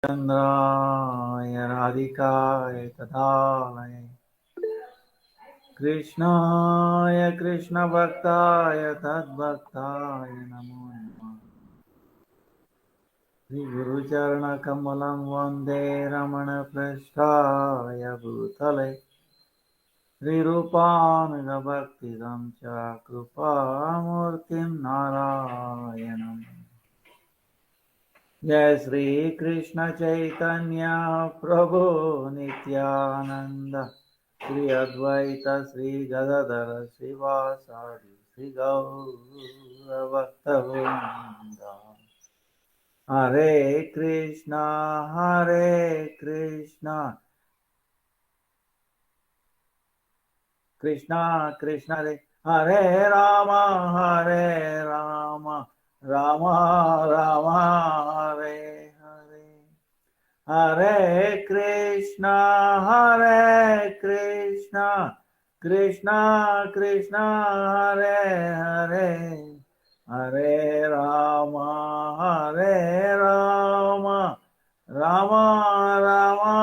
Chandraya Radhikaya Tadalaya Krishnaya Krishna Bhaktaya Tadbhaktaya Namo Namah Shri Guru Charana Kamalam Vande Ramana Prasthaya Bhutale Shri Rupananda Bhakti-Dam Cha Krupamurtim Narayanam Jai Shri Krishna Chaitanya Prabhu Nityananda Shri Advaita Shri Gadadara Srivasadi Shri Gaura Bhaktavrinda Hare Krishna Krishna Krishna Hare Hare Rama Rama Rama Hare Hare Hare Krishna Krishna Krishna Hare Hare Hare Rama Rama Rama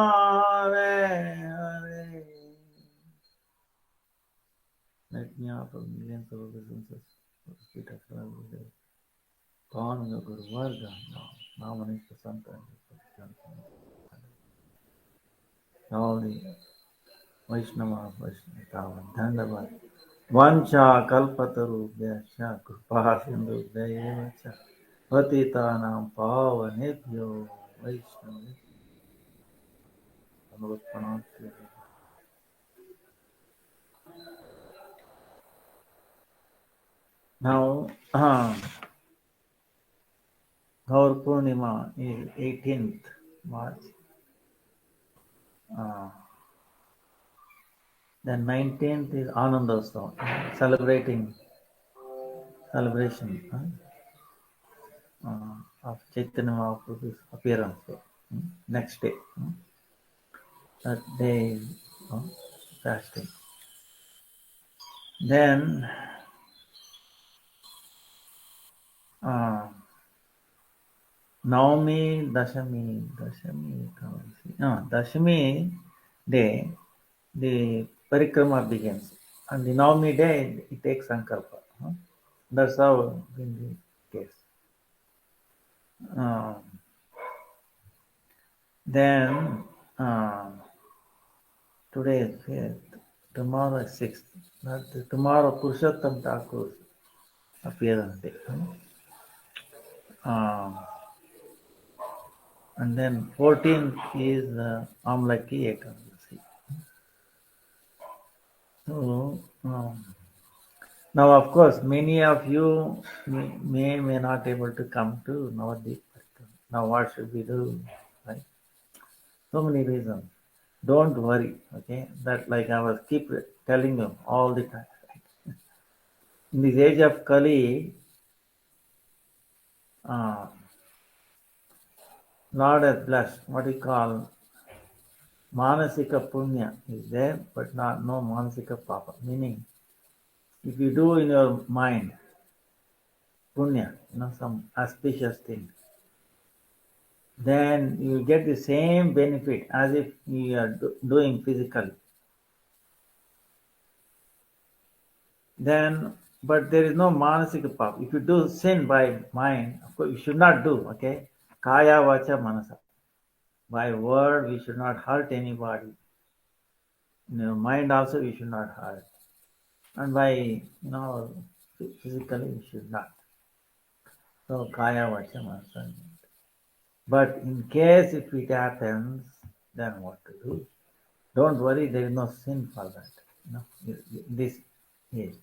Hare Hare. Let me offer millions of obeisances for the feet of our Lord. Pavana Guru Varga, Namanishta Santa, all the Vaishnava, Dandavad, Vancha Kalpatarubhyascha, Kripa Sindhubhyacha, Patitanam Pavanebhyo, Vaishnava, Anuruppanatya. Now, our Purnima is 18th March. Then 19th is Anandastava, celebration of Chaitanya Mahaprabhu's appearance day. Next day. That day is fasting. Then Navami, Dashami day, the parikrama begins. On the Navami day, it takes Sankalpa. That's how in the case. Then today is 5th, tomorrow is 6th. Tomorrow Purushottam Thakur's appearance day. And then 14th is Amlaki Ekadasi. So now, of course, many of you may not able to come to Navadip. Now, what should we do? Right? So many reasons. Don't worry. Okay, that like I was keep telling you all the time. In this age of Kali, Lord has blessed what we call Manasika Punya is there, but no Manasika Papa. Meaning, if you do in your mind Punya, some auspicious thing, then you get the same benefit as if you are doing physically. Then, but there is no manasika papa. If you do sin by mind, of course you should not do, okay? Kaya vacha manasa. By word, we should not hurt anybody. In your mind also, we should not hurt. And by, physically, we should not. So, kaya vacha manasa. But in case if it happens, then what to do? Don't worry, there is no sin for that. This is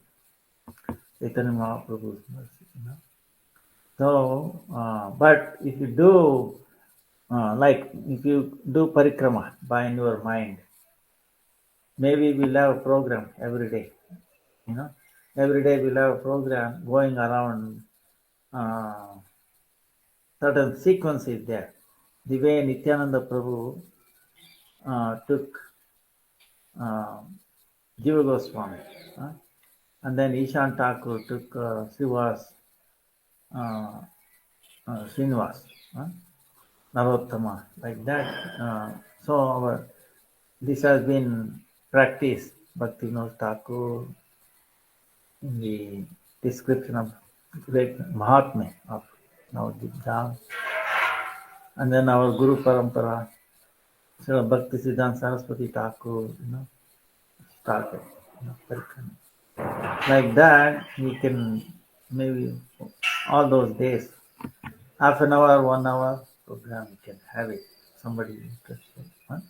Chaitanya Mahaprabhu's mercy. So, but if you do, like if you do parikrama by in your mind, maybe we'll have a program every day. Every day we'll have a program going around. Certain sequence is there. The way Nityananda Prabhu took Jiva Goswami, and then Ishan Thakur took Srinivas. Narottama, like that. So this has been practiced. Bhaktivinoda Thakur in the description of great Mahatma of Navadvip Dham, and then our Guru Parampara, so Bhakti-Siddhanta Saraswati Thakur, started. Parikram. Like that, we can maybe all those days, half an hour, 1 hour program, we can have it. Somebody interested. Huh?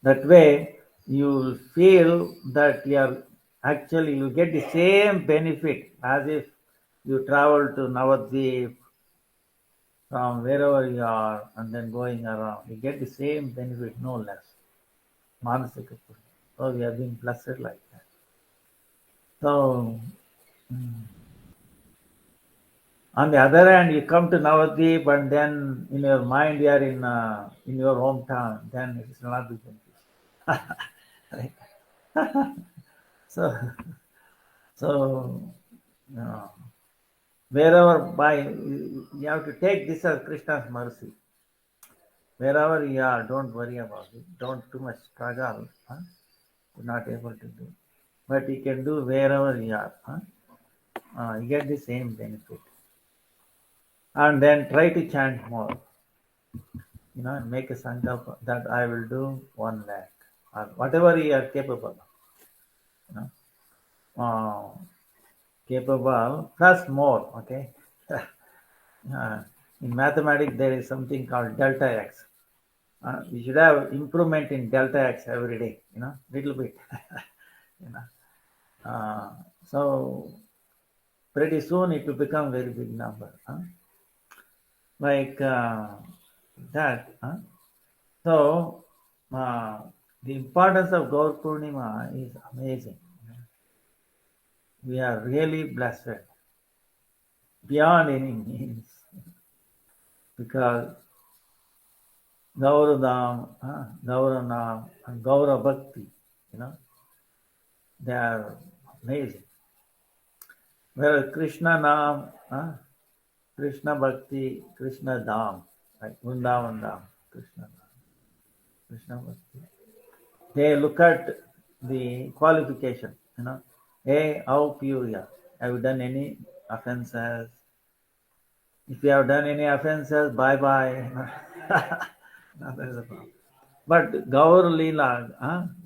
That way, you will feel that you are actually you get the same benefit as if you travel to Navadvip from wherever you are and then going around. You get the same benefit, no less. Manasika Punya. So we have been blessed like that. So on the other hand, you come to Navadvip and then in your mind you are in your hometown, then it is not the benefit. So so wherever by you have to take this as Krishna's mercy. Wherever you are, don't worry about it. Don't too much struggle. Huh? You're not able to do. But you can do wherever you are. Huh? You get the same benefit. And then try to chant more. Make a sankalpa that I will do 1 lakh. Or whatever you are capable of. You know, capable plus more. Okay. In mathematics, there is something called delta x. We should have improvement in delta x every day, little bit. you know. So pretty soon it will become very big number. Like that. So the importance of Gaur Purnima is amazing. We are really blessed beyond any means because Gauradam, Gauranam, and Gaura Bhakti, they are amazing. Whereas Krishna Nam, Krishna Bhakti, Krishna Dham, like Vrindavan Dham, Krishna Dham, Krishna Bhakti. They look at the qualification, Hey, how pure you are. Have you done any offenses? If you have done any offenses, bye bye. No, that is a problem. But Gaur Leela,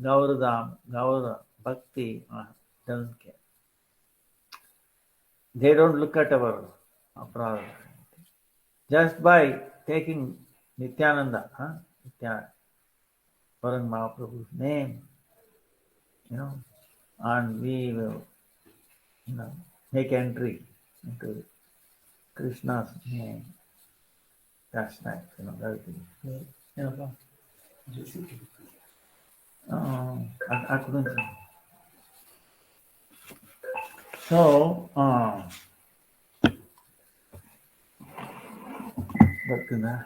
Gaur Dham, Gaur Bhakti doesn't care. They don't look at our aparadha. Just by taking Nityananda, Parang Mahaprabhu's name, and we will, make entry into Krishna's name. That's nice, that is, I couldn't. So, but now,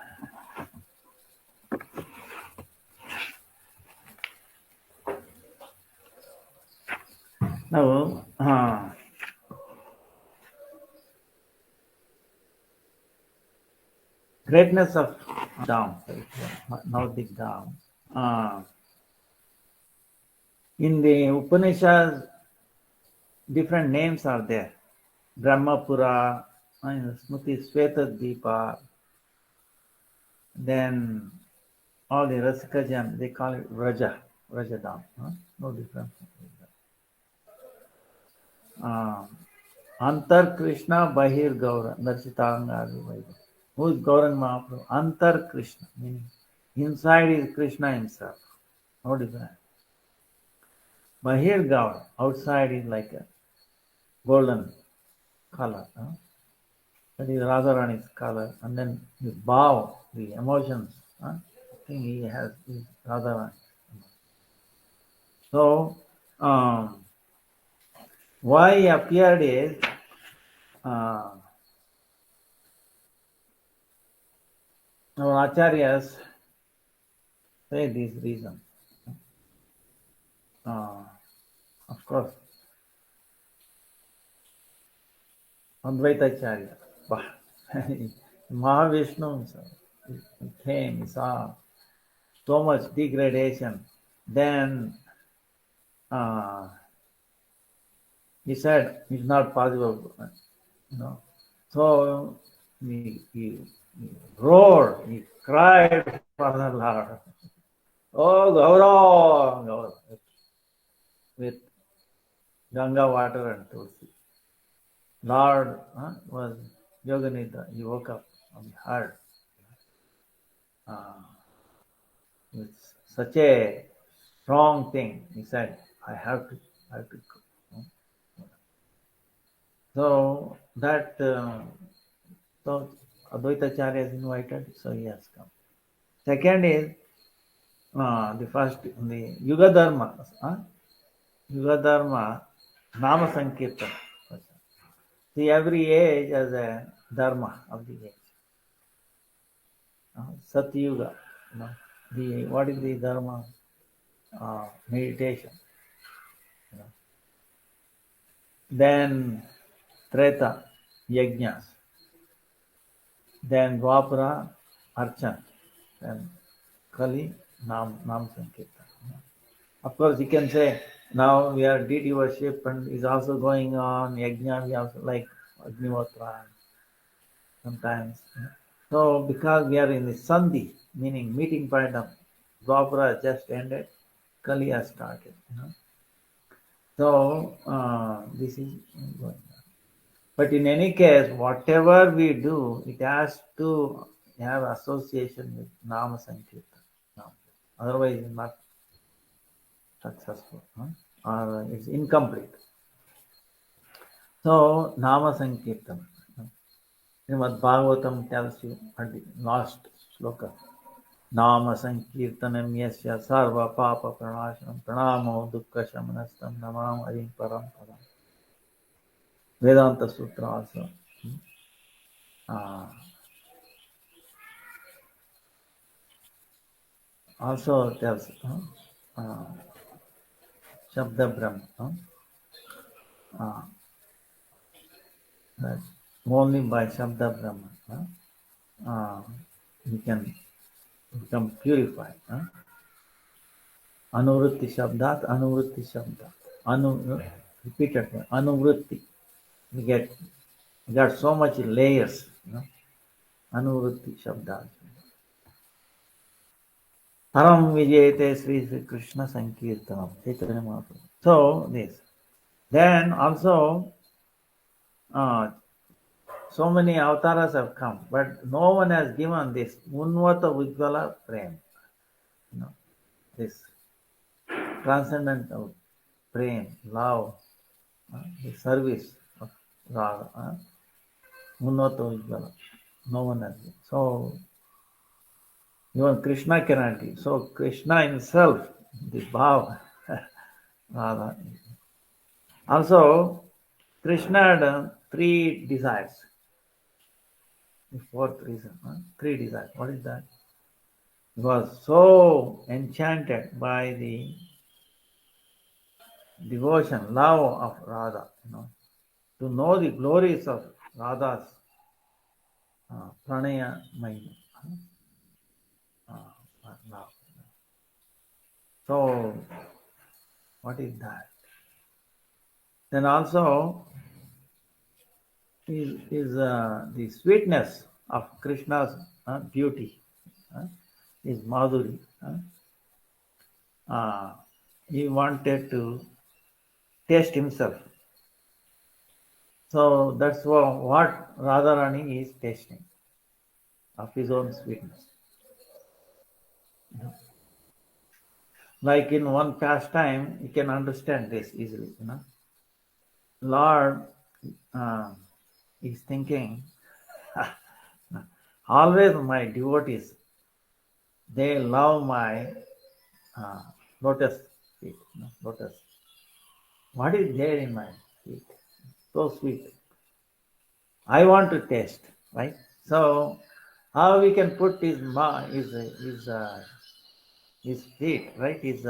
greatness of Dham, now big Dham. In the Upanishads, different names are there. Brahmapura, Smriti Sweta then all the Rasikajan, they call it Rajadam. No difference. Antar Krishna Bahir Gaura, Narsitanga. Who is Gaurang Mahaprabhu? Antar Krishna, meaning inside is Krishna himself. No difference. Bahir Gaura, outside is like a golden color. That is Radharani's color. And then his bow, the emotions. I think he has his Radharani. So, why he appeared is our acharyas say these reasons. Of course, Advaitacharya, Mahavishnu he came, he saw so much degradation. Then he said, it's not possible, you know. So he roared, he cried for the Lord. Oh, Gaurav, Gaurav, with Ganga water and Tulsi. Lord was Yoganidra. He woke up and heard. It's such a strong thing. He said, I have to go. So that, so Advaita Acharya is invited, so he has come. Second is, the first, the Yuga Dharma. Yuga Dharma, Nama Sankirtan. See, every age has a dharma of the age. Satyuga, what is the dharma? Meditation. Then Treta, yajnas. Then Dwapara, archan. Then Kali, Nam Sankirtan. Of course, you can say now we are deity worship and is also going on. Yajna, we also like Agnihotra sometimes. So because we are in the Sandhi, meaning meeting point of Dwapara just ended, Kali has started. So this is going on. But in any case, whatever we do, it has to have association with Nama Sankirtan. Otherwise, it's not successful, or it's incomplete. So, Nama Sankirtan. Srimad Bhagavatam tells you at the last sloka. Nama Sankirtanam yasya sarva papa pranashanam pranamo dukkha shamanastam namam arim param padam. Vedanta Sutra also. Also tells Shabda Brahma. That only by Shabda Brahma we can become purified. Anuvritti Shabdat, Anuvritti Shabdat. Repeatedly, Anuvritti. We got so much layers. Anuvritti Shabdat. Param Vijayate Sri Krishna Sankirtanam. Chaitanya Mahaprabhu. So this. Then also so many avatars have come, but no one has given this Unvata Ujjvala Prem. This transcendental prem, love, the service of Radha. Unvata Ujjvala. No one has given. So even Krishna cannot give. So Krishna himself, the Bhava, Radha. Also, Krishna had three desires. The fourth reason, three desires. What is that? He was so enchanted by the devotion, love of Radha, to know the glories of Radha's pranaya mahima. Love. So, what is that? Then also is the sweetness of Krishna's beauty, is Madhuri. He wanted to taste himself. So that's what Radharani is tasting of his own sweetness. Like in one pastime, you can understand this easily. Lord is thinking, always my devotees, they love my lotus feet. Lotus. What is there in my feet? So sweet. I want to taste, right? So how we can put his feet, right? His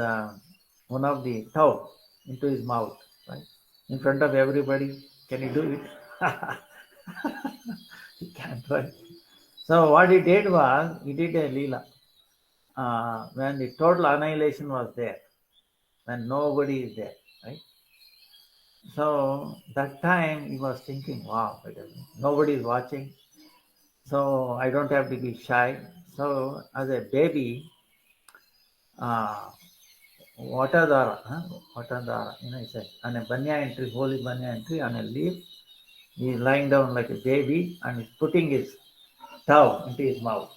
one of the toe into his mouth, right? In front of everybody. Can you do it? You can't, right? So what he did was, he did a Leela. When the total annihilation was there, when nobody is there, right? So that time he was thinking, wow, nobody is watching, so I don't have to be shy. So as a baby, uh, Watadara, Watadara, he said, on a banyan tree, holy banyan tree, on a leaf, he is lying down like a baby and he's putting his tongue into his mouth.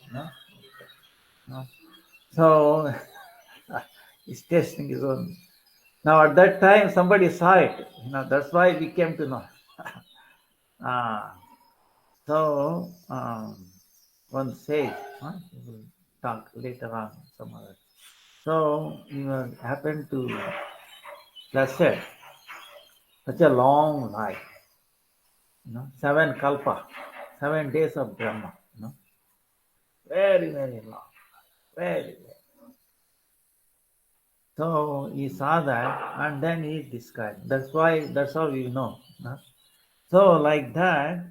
So he's tasting his own. Now at that time somebody saw it. That's why we came to know. Ah, so one says, we will talk later on some other. So he was happened to blessed such a long life, 7 kalpa, 7 days of Brahma, very, very long, very, very. So he saw that and then he described. That's how we know. So like that,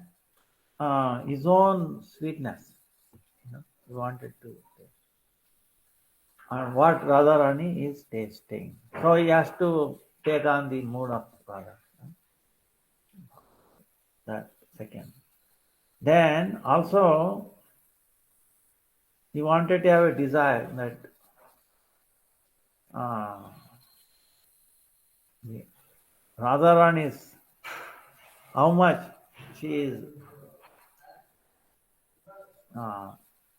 his own sweetness, he wanted to taste. And what Radharani is tasting. So he has to take on the mood of Radha. That second. Then also he wanted to have a desire that Radharani is how much she is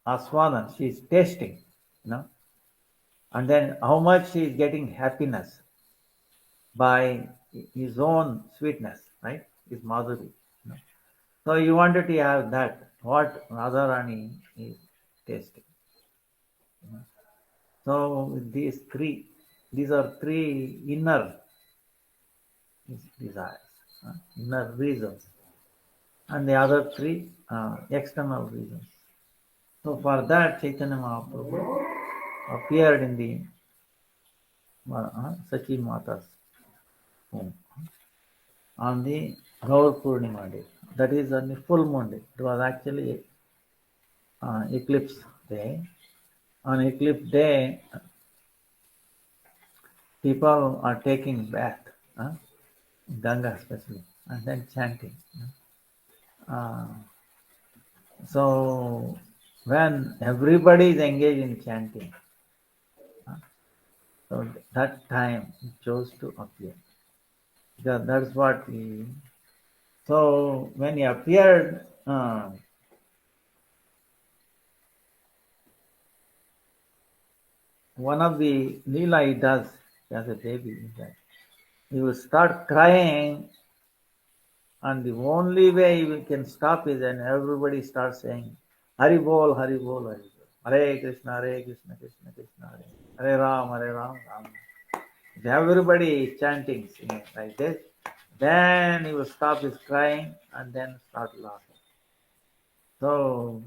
aswadan, she is tasting, and then how much she is getting happiness by his own sweetness, right? His madhuri. So you wanted to have that, what Radharani is tasting. So these are three inner desires, inner reasons, and the other three external reasons. So for that, Chaitanya Mahaprabhu appeared in the Sachi Mata's home on the Gaur Purnima day. That is on the full moon day. It was actually eclipse day. On eclipse day, people are taking bath, Ganga especially, and then chanting. Uh, so when everybody is engaged in chanting, so that time he chose to appear. Because that's what he. So when he appeared, one of the Leela he does as a baby is that he will start crying, and the only way he can stop is when everybody starts saying, Hari Bol, Hari Bol, Hari Bol. Hare Krishna, Krishna Krishna, Hare Ram, Hare Ram, Ram. If everybody is chanting, singing like this, then he will stop his crying and then start laughing. So,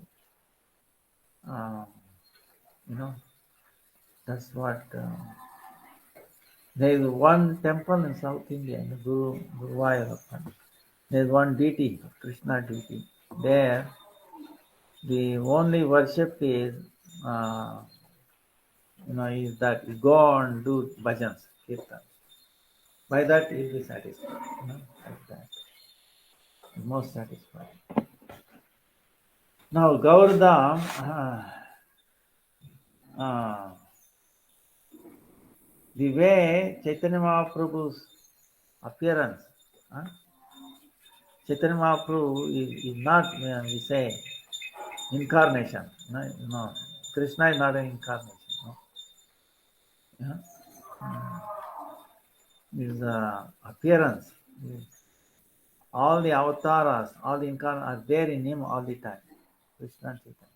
that's what. There is one temple in South India, in the Guruvayurappa. There is one deity, Krishna deity. There, the only worship is, is that you go and do bhajans, kirtan. By that, you will be satisfied. Like that. Most satisfied. Now, Gaurdam, the way Chaitanya Mahaprabhu's appearance, Chaitanya Mahaprabhu is not, we say, incarnation. No, Krishna is not an incarnation. No. His appearance, all the avatars, all the incarnations are there in him all the time. Krishna Chaitanya.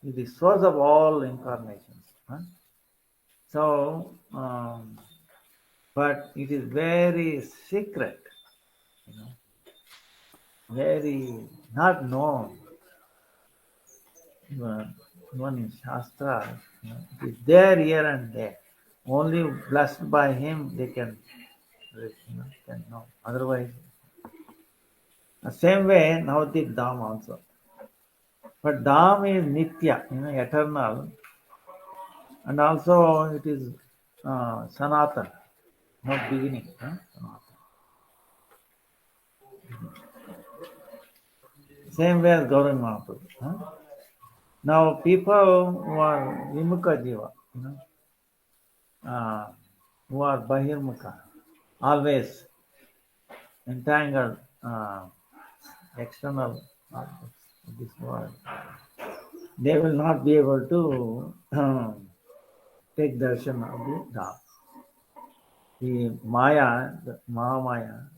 He is the source of all incarnations. So, but it is very secret, very not known. Even in Shastra, it is there here and there. Only blessed by him they can know. Otherwise, the same way Navadip Dham also. But Dham is Nitya, eternal, and also it is Sanatan, no beginning. Sanatan. Same way as Gauranga Mahaprabhu. Now people who are Vimukha Jiva, uh, who are Bahirmukha, always entangled external objects of this world, they will not be able to take darshan of the Dham. The Maya, the Mahamaya,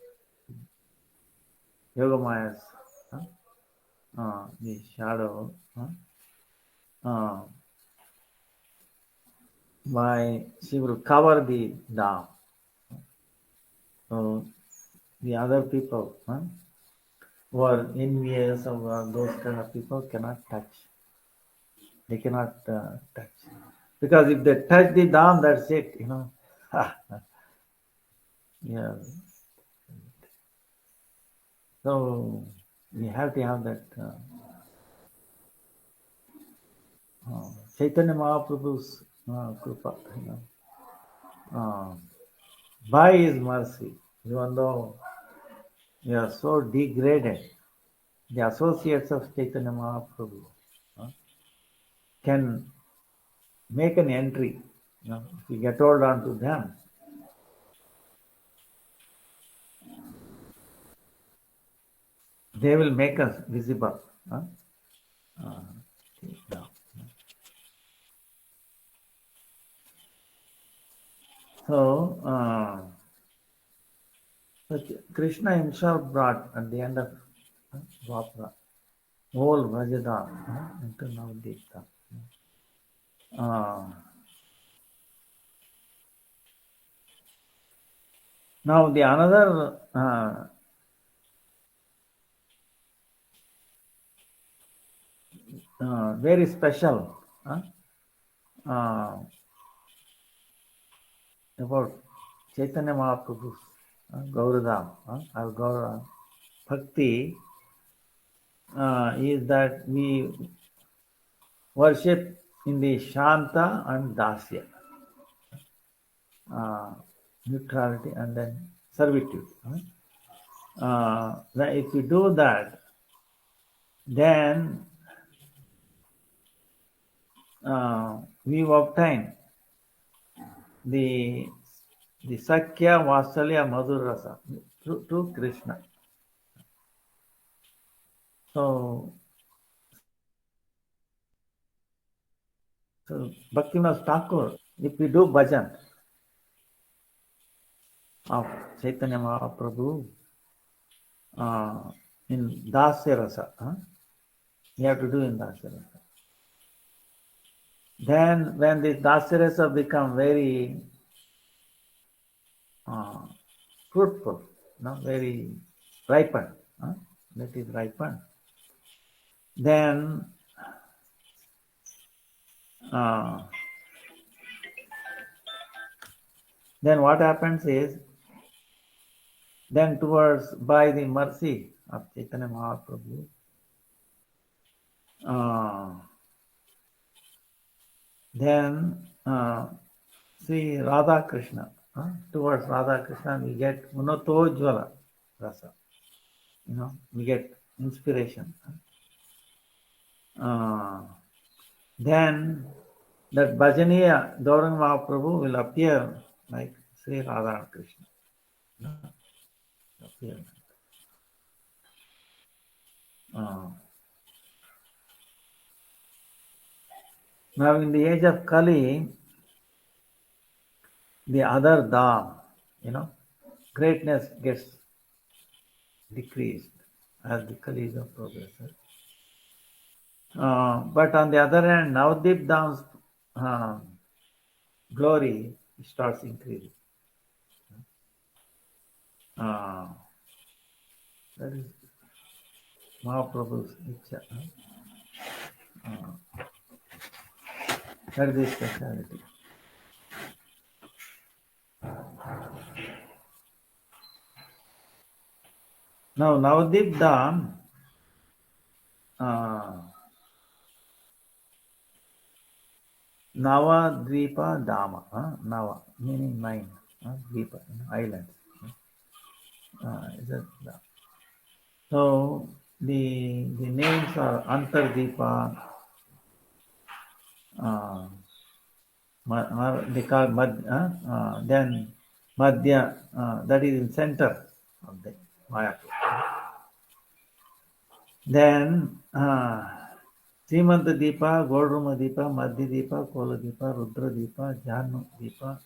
Yoga Mayas, the shadow, uh, she will cover the Dham. So the other people who are envious of those kind of people cannot touch. They cannot touch. Because if they touch the Dham, that's it, Yeah. So we have to have that Chaitanya Mahaprabhu's kripa, by his mercy, even though we are so degraded, the associates of Chaitanya Mahaprabhu can make an entry. If we get hold on to them, they will make us visible. So, Krishna himself brought at the end of Dwapara whole Vrajadam into Navadvip. Now the another very special about Chaitanya Mahaprabhu's Gauradam or Gaura Bhakti is that we worship in the Shanta and Dasya, neutrality and then servitude. If we do that, then we obtain the Sakya Vasalya Madhurasa to Krishna. So Bhaktivinoda Thakur, if we do bhajan of Chaitanya Mahaprabhu in Dasya Rasa, you have to do in Dasya Rasa. Then when this Dasya Rasa become very fruitful, very ripened, that is ripened, then what happens is, then towards, by the mercy of Chaitanya Mahaprabhu, then see Radha Krishna, towards Radha Krishna we get Unatojvala Rasa, we get inspiration. Then that Bhajaniya Gauranga Mahaprabhu will appear like Sri Radha Krishna. Appear. Now in the age of Kali, the other Dham, greatness gets decreased as the Kali Yuga progresses. But on the other hand, Navadvip Dham's glory starts increasing. That is Mahaprabhu's Ichha. That is his speciality. Now Navadvip Dham Navadvipa Dama. Nava meaning 9. Dvipa, islands. Is it, so the names are Antardipa. They call then Madhya, that is in center of the Mayapur. Then Simanta Deepa, Gauruma Deepa, Madhya Deepa, Kola Deepa, Rudra Deepa, Jhanu Deepa,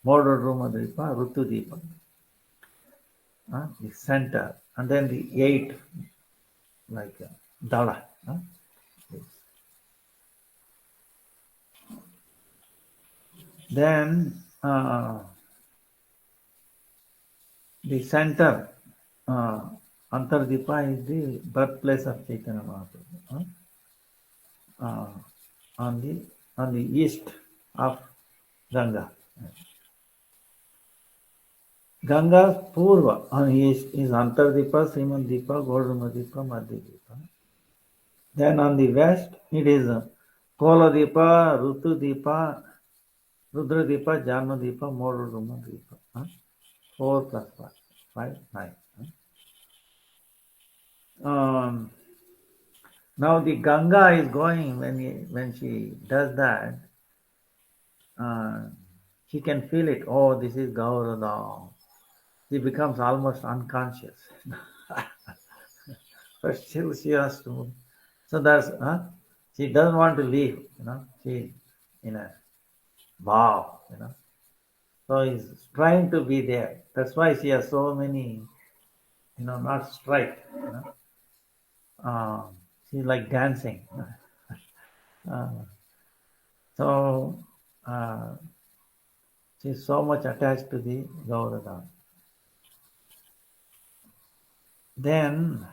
Moduruma Deepa, Rutu Deepa. The center, and then the 8 like Dala. Then the center, Antardipa, is the birthplace of Chaitanya Mahaprabhu. On the east of Ganga. Ganga's Purva on east is Antardipa, Simandipa, Gaurumadipa, Madhyadipa. Then on the west it is Koladipa, Rutudipa, Rudradipa, Janadipa, Modurumadipa. 4 plus 5, 9. Now the Ganga is going, when she does that, she can feel it. Oh, this is Gaurada. She becomes almost unconscious. But still she has to move. So that's, she doesn't want to leave, She in a vow, So he's trying to be there. That's why she has so many, not straight, She's like dancing. So she's so much attached to the Gaurada. Then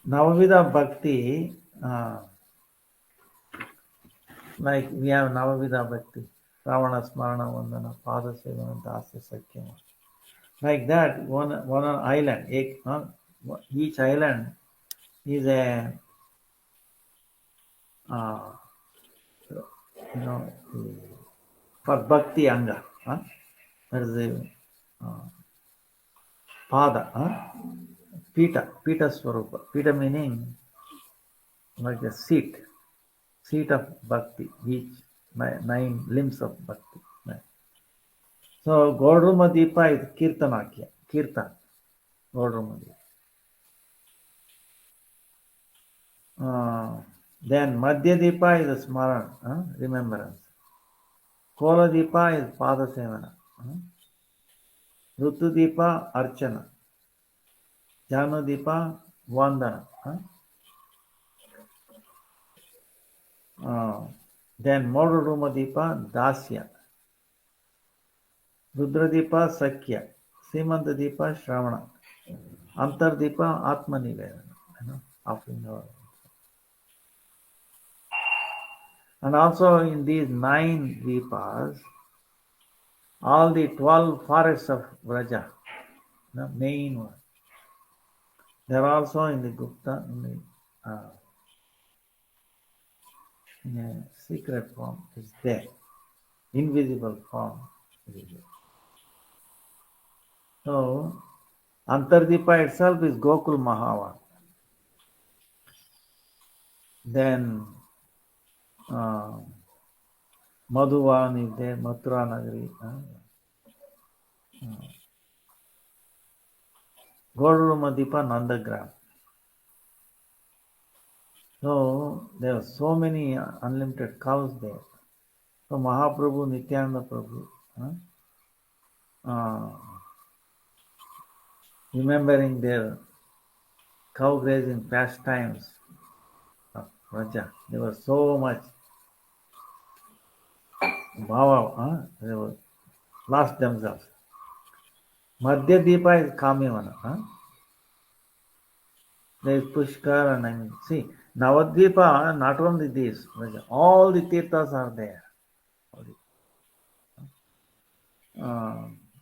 Navavida Bhakti, like we have Navavida Bhakti, Ravana Smarana Vandana, Pada Sevana, Dasya Sakyama. Like that, one island, each island is a, for Bhakti Anga. That is a Pada, Pita Swarupa. Pita meaning like a seat of Bhakti, each 9 limbs of Bhakti. So Gauruma Deepa is Kirtanakya, Kirtan, Gauruma Deepa. Then Madhya Deepa is a Smaran, remembrance. Kola Deepa is Pada Sevana. Rutu Deepa, Archana. Jhanu Deepa, Vandana. Then Moduruma Deepa, Dasya. Rudra Deepa, Sakya. Simanta Deepa, Shravana. Antar Deepa, Atma Nivedana. Offering our. And also in these 9 Deepas, all the 12 forests of Vraja, the main one, they're also in the Gupta, in a secret form, is there. Invisible form is there. So, Antardipa itself is Gokul Mahavan. Then Madhuvan is there, Mathura Nagari. Gaurumadipa Nandagram. So there are so many unlimited cows there. So Mahaprabhu, Nityananda Prabhu, remembering their cow grazing pastimes of Raja, they were so much bhava, they were lost themselves. Madhya Deepa is Kamyavana. There is Pushkar and see, Navadvipa, not only this, all the tirthas are there.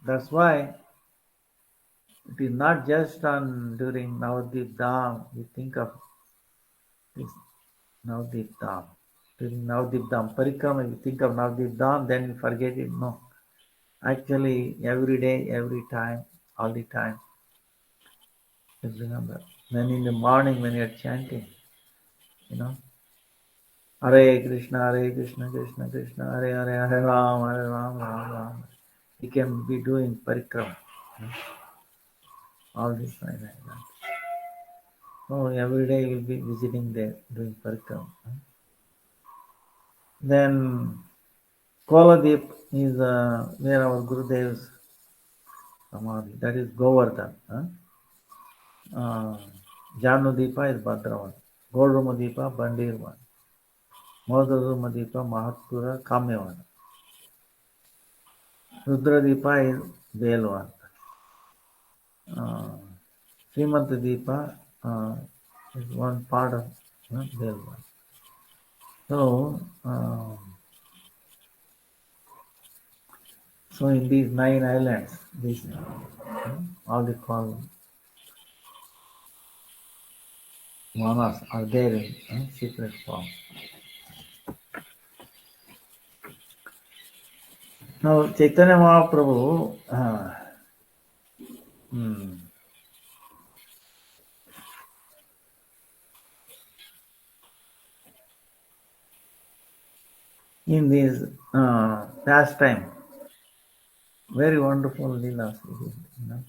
That's why it is not just during Navadvip Dham, we think of this Navdeep Dham. During Navdeep Dham, Parikrama, you think of Navdeep Dham, then you forget it. No. Actually, every day, every time, all the time, just remember. Then in the morning when you're chanting, you know, Hare Krishna, Krishna Krishna, Hare Ram, Ram Ram. You can be doing parikrama, you know, all this like that. So every day you'll be visiting there, doing parikrama. Then Koladip is where our Gurudev's Samadhi, that is Govardhan. Janudipa is Bhadravan. Goldrumadipa, Bandirvan. Modadumadipa, Mahatpura, Kamyavan. Rudradipa is Belwan. Srimantadipa is one part of Belwan. So, so in these 9 islands, these all the called manas are there in secret form. Now, Chaitanya Mahaprabhu, in this pastime, very wonderful leelas, you know.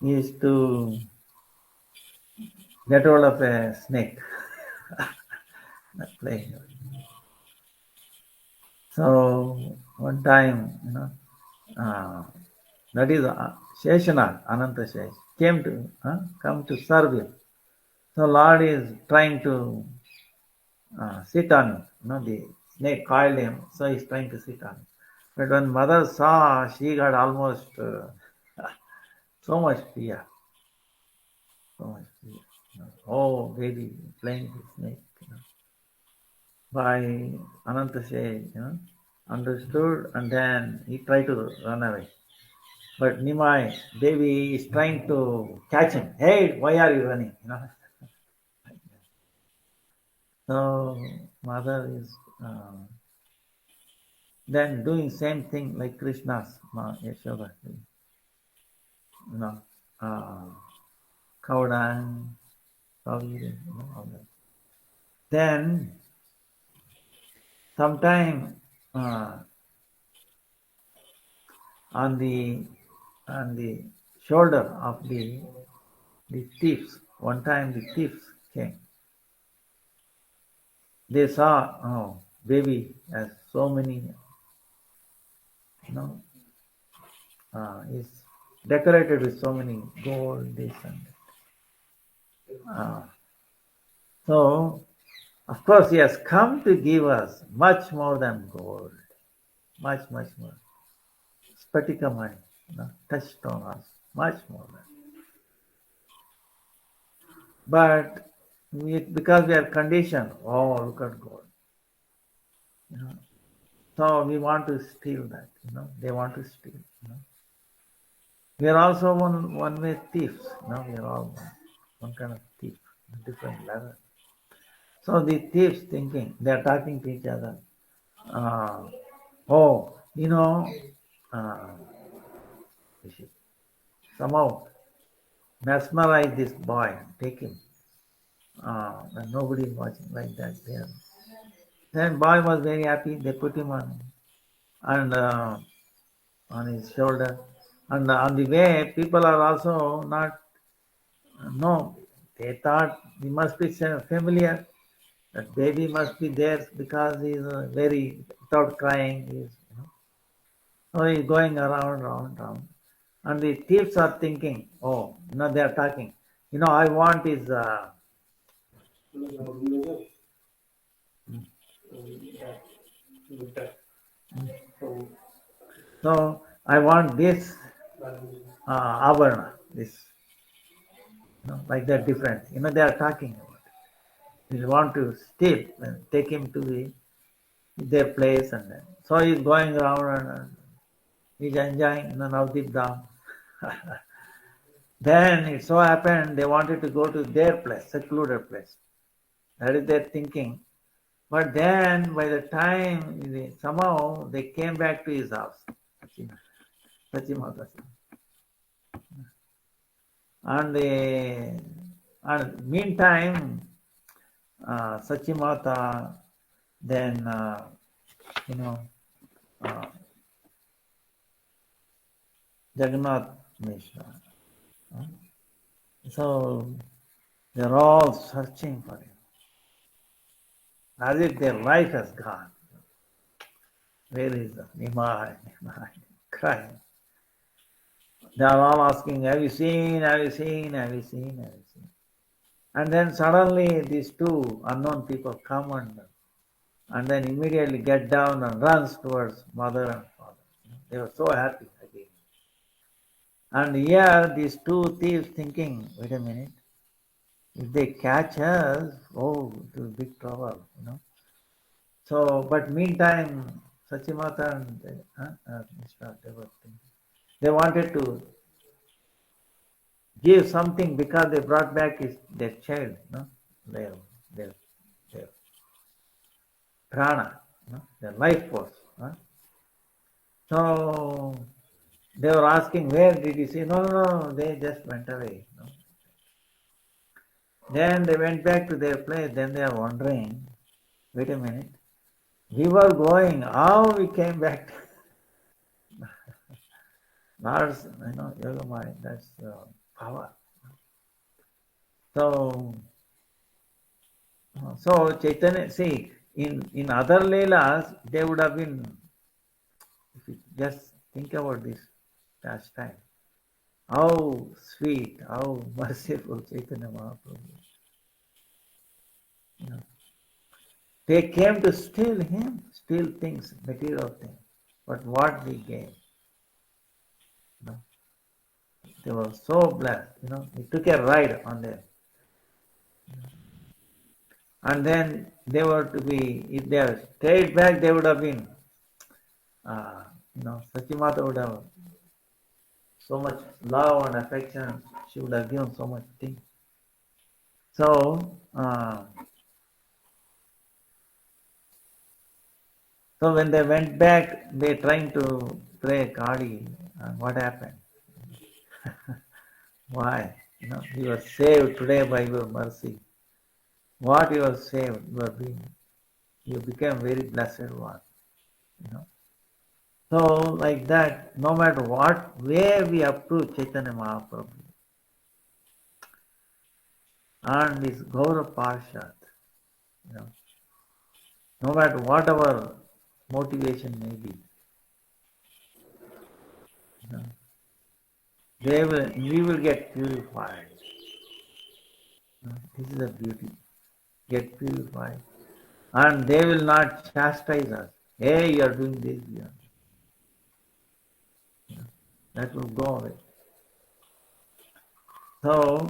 He used to get hold of a snake, playing. So one time, you know, that is Sheshanath, Ananta Shesh, came to come to serve him. So Lord is trying to sit on him. You know, the snake coiled him, so he's trying to sit on him. But when mother saw, she got almost so much fear. So much fear. You know, oh, baby, playing with snake. You know. By Ananta Shesh, you know, understood, and then he tried to run away. But Nimai, Devi is trying to catch him. Hey, why are you running? You know. So mother is then doing same thing like Krishna's Yashoda. You know, cow dung, cow urine, you know, all that. Then sometime on the shoulder of the thieves. One time the thieves came. They saw, baby has so many, you know, is decorated with so many gold, this and that. So, of course, he has come to give us much more than gold, much, much more. Spatika you know, touched on us, much more than. But because we are conditioned, oh, look at gold. You know, so we want to steal that, you know, they want to steal, you know. We are also one way thieves, you know, we are all one kind of thief, different level. So the thieves thinking, they are talking to each other. You know, we should somehow mesmerize this boy, take him. And nobody is watching like that there. Then boy was very happy, they put him on his shoulder. And on the way, people are also not, no, they thought he must be familiar. That baby must be there because he's very, without crying, he's, you know. So he's going around. And the thieves are thinking, oh, no, they are talking. You know, I want his. So I want this avarna, this, you know, like that different. You know, they are talking about it. They want to steal and take him to their place, and then so he's going around and he's enjoying, you know, Navdeep Dham. Then it so happened they wanted to go to their place, secluded place. That is their thinking. But then by the time somehow they came back to his house, Sachimata. And meantime, Sachimata, then you know, uh, Jagannath Mishra. So they're all searching for him, as if their life has gone. Where is the Nimai? Nimai, crying. They are all asking, have you seen, have you seen, have you seen, have you seen? And then suddenly these two unknown people come and then immediately get down and runs towards mother and father. They were so happy again. And here these two thieves thinking, wait a minute, if they catch us, oh, it will be big trouble, So, but meantime, Sachimata and Mishra, they wanted to give something because they brought back their child, their, their, their prana, their life force. So they were asking, where did you see? No, no, no, they just went away. Then they went back to their place. Then they are wondering, wait a minute, we were going, how we came back? Lord's, yoga mind, that's power. So Chaitanya, see, in other Leelas, they would have been, if you just think about this pastime, how sweet, how merciful Chaitanya Mahaprabhu is. They came to steal him, steal things, material things. But what they gave? They were so blessed, They took a ride on them. And then they were to be, if they had stayed back, they would have been, Sachimata would have so much love and affection. She would have given so much things. So, so when they went back, they trying to pray Kali. What happened? Why? You were saved today by your mercy. What you are saved, you became very blessed one. So like that, no matter what way we approach Chaitanya Mahaprabhu and his Gaura Parshad, no matter what our motivation may be, we will get purified. This is the beauty. Get purified. And they will not chastise us. Hey, you are doing this. That will go away. So,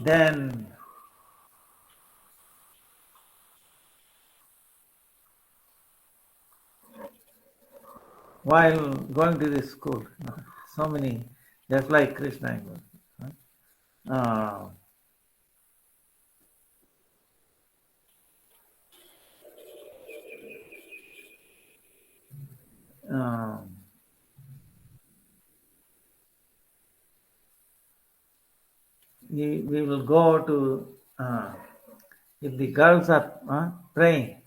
then while going to this school, so many, just like Krishna, we will go to, if the girls are praying,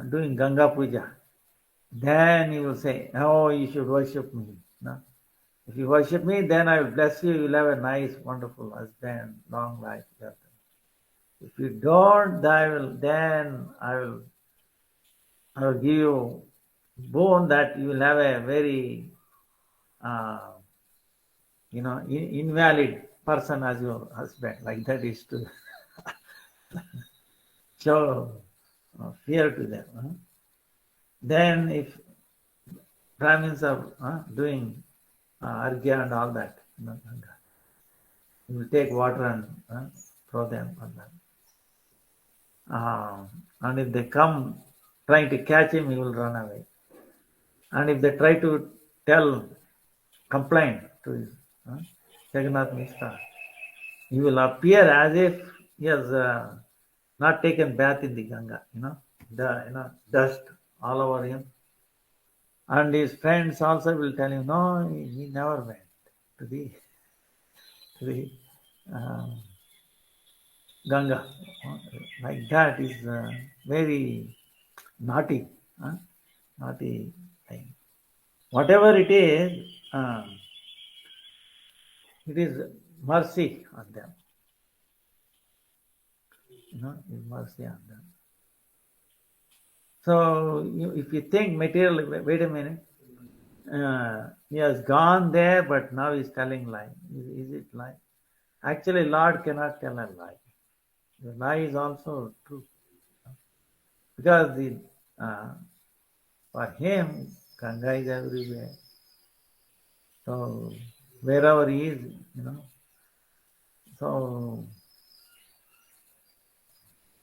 doing Ganga Puja, then you will say, oh, you should worship me. No? If you worship me, then I will bless you. You will have a nice, wonderful husband, long life. If you don't, then I will give you boon that you will have a very, invalid person as your husband. Like that is to show fear to them. Then if Brahmins are doing argya and all that, you will take water and throw them on them. And if they come trying to catch him, he will run away. And if they try to complain to his Jagannath Mishra, he will appear as if he has not taken bath in the Ganga, dust all over him. And his friends also will tell him, no, he never went to the uh, Ganga. Like that is very naughty, huh? Naughty thing. Whatever it is mercy on them. Is mercy on them. So if you think material, wait a minute, he has gone there, but now he's telling lie. Is it lie? Actually, Lord cannot tell a lie. The lie is also true because for him, Ganga is everywhere. So wherever he is, so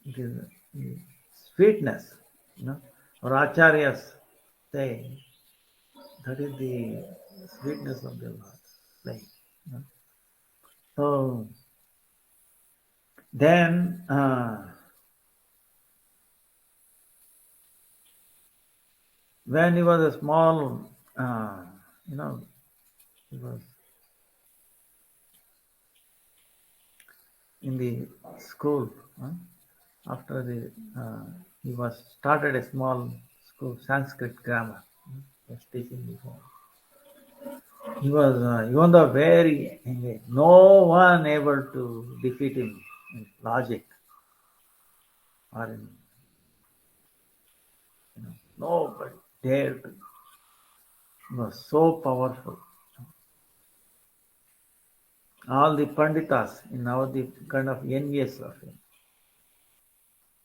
it is sweetness, or acharyas say that is the sweetness of the Lord. Like, So then when he was a small, he was in the school. After he was started a small school, Sanskrit grammar. Was teaching before. He was even though very engaged, no one able to defeat him in logic or in nobody dared to. He was so powerful. All the panditas in Navadip kind of envious of him.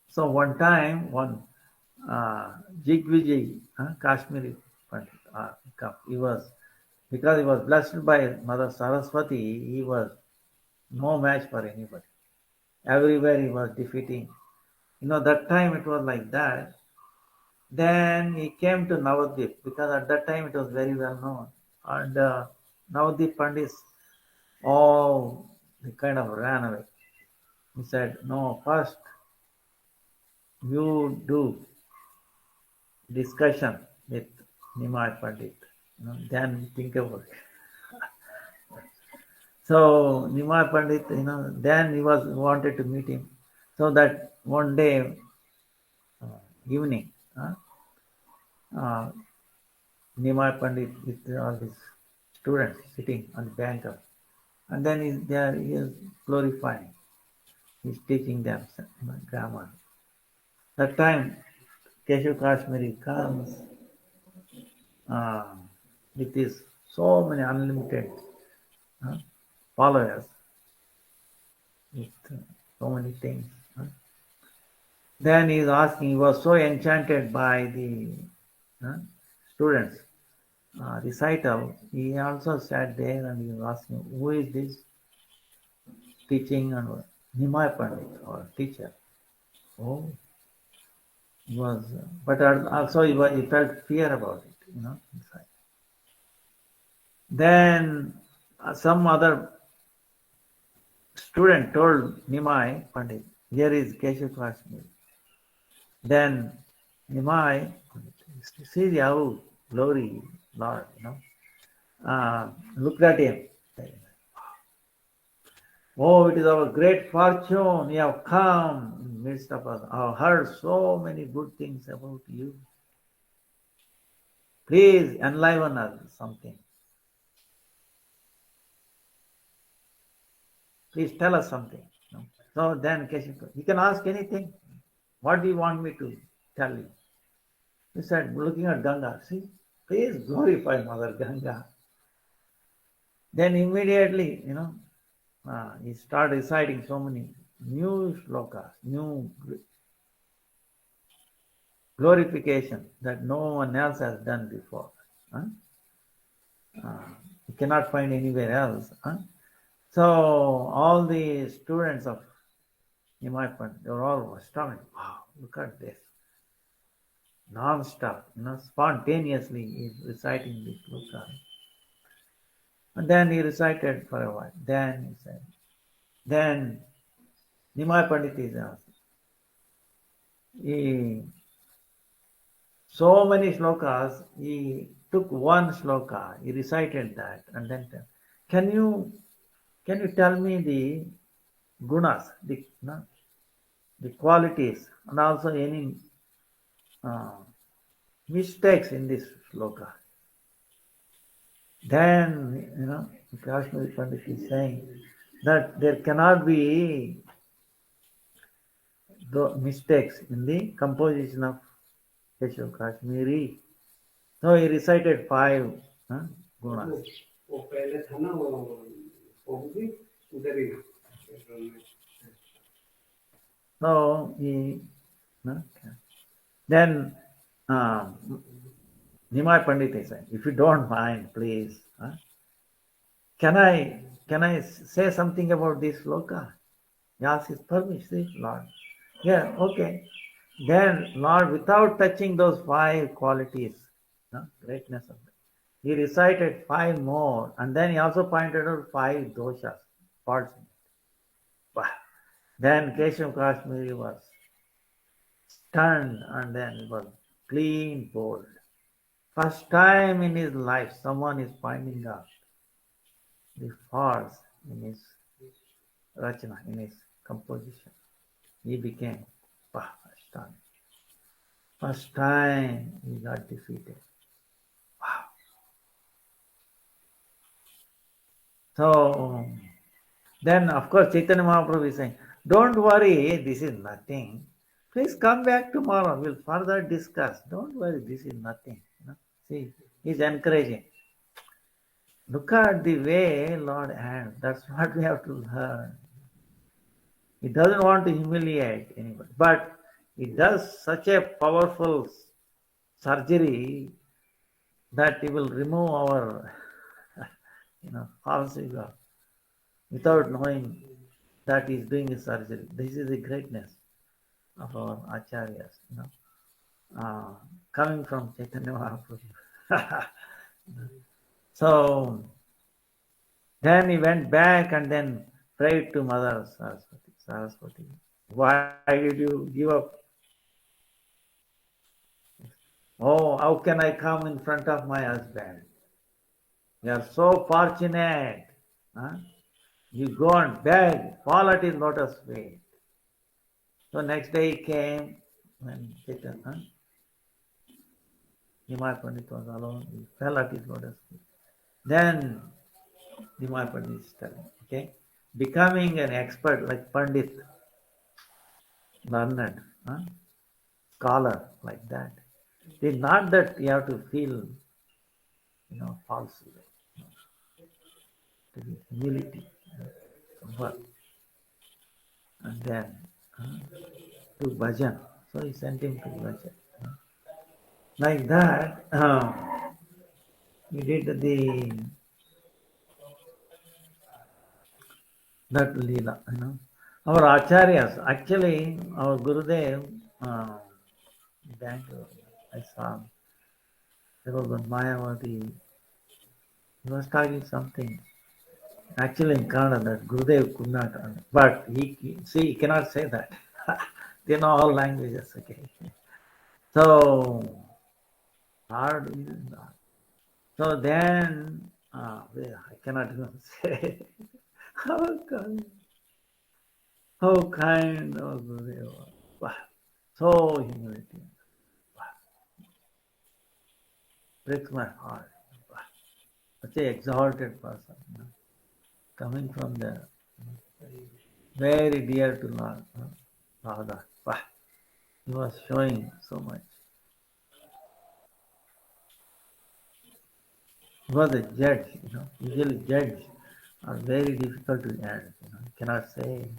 So one time, Jigvijay, Kashmiri Pandit, he was, because he was blessed by Mother Saraswati, he was no match for anybody. Everywhere he was defeating. That time it was like that. Then he came to Navadip because at that time it was very well known. And Navadip Pandits, they kind of ran away. He said, no, first you do discussion with Nimai Pandit. Then think about it. So Nimai Pandit, then he wanted to meet him. So that one day evening, Nimai Pandit with all his students sitting on the bank of, and then he is glorifying. He's teaching them grammar. That time, Keshav Kashmiri comes with his so many unlimited followers, with so many things. Then he is asking, he was so enchanted by the students' recital, he also sat there and he was asking, who is this teaching and Nimai Pandit or teacher? Oh, he was, but also he felt fear about it, inside. Then some other student told Nimai Pandit, here is Keshav Kashmiri. Then Nimai Pandit, see how glory, Lord, looked at him. Oh, it is our great fortune. You have come in the midst of us. I have heard so many good things about you. Please enliven us with something. Please tell us something. So then Keshav, you can ask anything. What do you want me to tell you? He said, looking at Ganga, see, please glorify Mother Ganga. Then immediately, he started reciting so many new shlokas, new glorification that no one else has done before. You cannot find anywhere else. So all the students of Nimai Pandit, they were all astonished. Wow, look at this. Non-stop, spontaneously he's reciting the shlokas. And then he recited for a while. Then he said, then Nimai Pandit is asked, he, so many slokas, he took one sloka, he recited that, and then can you can you tell me the gunas, the no, the qualities, and also any uh, mistakes in this sloka? Then Kashmiri Pandit is saying that there cannot be the mistakes in the composition of Keshav Kashmiri. So he recited five gunas. वो पहले था ना वो भी उधर ही So he then Nimai Pandit is saying, if you don't mind, please, can I say something about this sloka? He asks his permission, Lord. Yeah, okay. Then Lord, without touching those five qualities, greatness of it, he recited five more, and then he also pointed out five doshas, faults. Wow. Then Keshav Kashmiri was stunned, and then it was clean bold. First time in his life, someone is finding out the faults in his rachana, in his composition. He became astonished. First time he got defeated. Wow. So then, of course, Chaitanya Mahaprabhu is saying, don't worry, this is nothing. Please come back tomorrow. We'll further discuss. Don't worry, this is nothing. See, he's encouraging. Look at the way Lord hands. That's what we have to learn. He doesn't want to humiliate anybody, but he does such a powerful surgery that he will remove our, false ego without knowing that he is doing a surgery. This is the greatness of our acharyas, coming from Chaitanya Mahaprabhu. So then he went back and then prayed to Mother Saraswati. Saraswati, why did you give up? Oh, how can I come in front of my husband? You are so fortunate. You go and beg, fall at his lotus feet. So next day he came and Chaitanya, Nimai Pandit was alone. He fell at his lotus feet. Then Nimai Pandit is telling, okay, becoming an expert like Pandit, learned, scholar like that. It's not that you have to feel, false, to be humility, but and then to bhajan. So he sent him to bhajan. Like that, he did that lila. Our acharyas, actually, our Gurudev, Bangalore, I saw there was one Mayavadi. He was talking something. Actually, in Kannada, that Gurudev could not, but he cannot say that. They know all languages, okay. So hard is not. So then, I cannot even say how kind, how kind of Gurudev was. Wow. So humility. Wow. Breaks my heart. Wow. Such an exalted person, coming from the very dear to Lord Radha. Wow. He was showing so much. He was a judge, Usually judges are very difficult to judge. You cannot say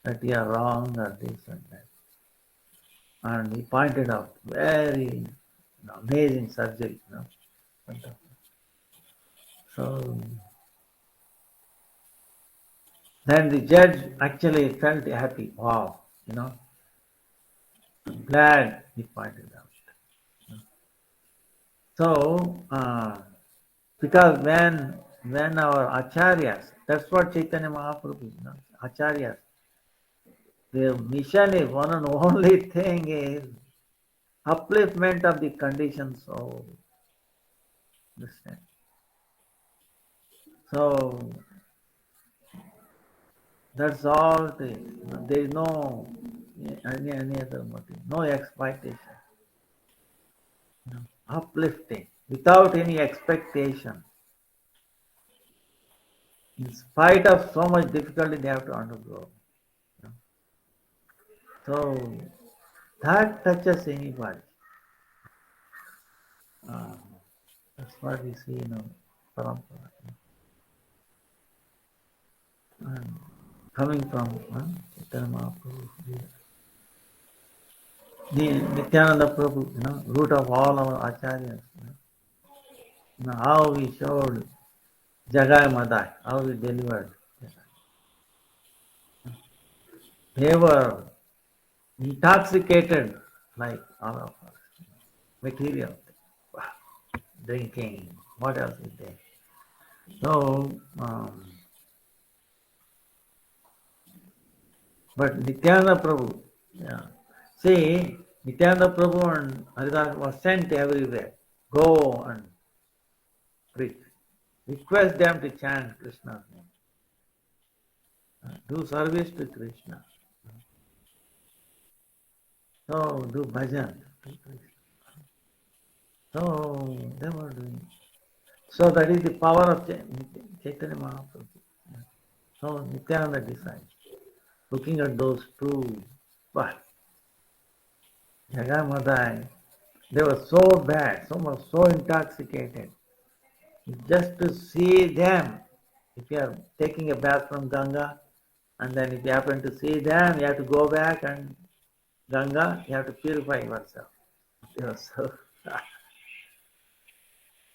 that you are wrong or this and that. And he pointed out very amazing surgery, So then the judge actually felt happy. Wow, I'm glad he pointed out. So because when our acharyas, that's what Chaitanya Mahaprabhu, acharyas, Their mission is one and only thing is upliftment of the conditioned soul. Understand? So that's all it is. There is no any other motive, no exploitation. Uplifting without any expectation. In spite of so much difficulty they have to undergo. So that touches anybody. Uh, that's what we see in our parampara. And coming from Chaitanya Mahaprabhu, the Nityananda Prabhu, root of all our acharyas. How we showed Jagai Madai, how we delivered. They were intoxicated like all of us. Material, drinking, what else is there? So, but Nityananda Prabhu, see, Nityananda Prabhu and Haridas was sent everywhere. Go and preach. Request them to chant Krishna's name. Do service to Krishna. So, do bhajan to Krishna. So, they were doing. So, that is the power of Chaitanya Mahaprabhu. So, Nityananda decides. Looking at those two, but Jagai Madai, they were so bad, so intoxicated. Just to see them, if you are taking a bath from Ganga, and then if you happen to see them, you have to go back and Ganga, you have to purify yourself. So,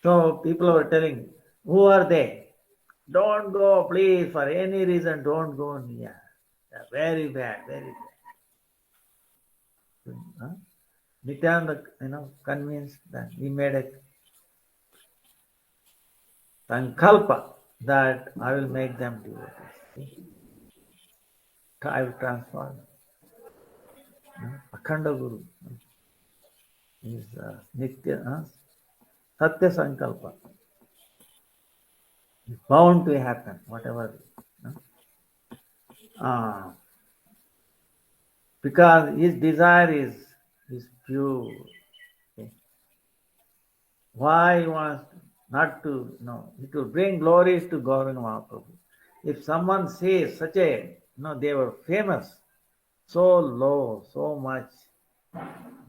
so people were telling, who are they? Don't go, please, for any reason, don't go near. They're very bad, very bad. Nityananda, convinced that he made a sankalpa that I will make them devotees. I will transform them. Akhanda Guru is Nitya, Satya Sankalpa. It's bound to happen, whatever. Because his desire is pure. Okay. Why he wants not to know? It will bring glories to Gauranga Mahaprabhu. If someone says such a, they were famous, so low, so much,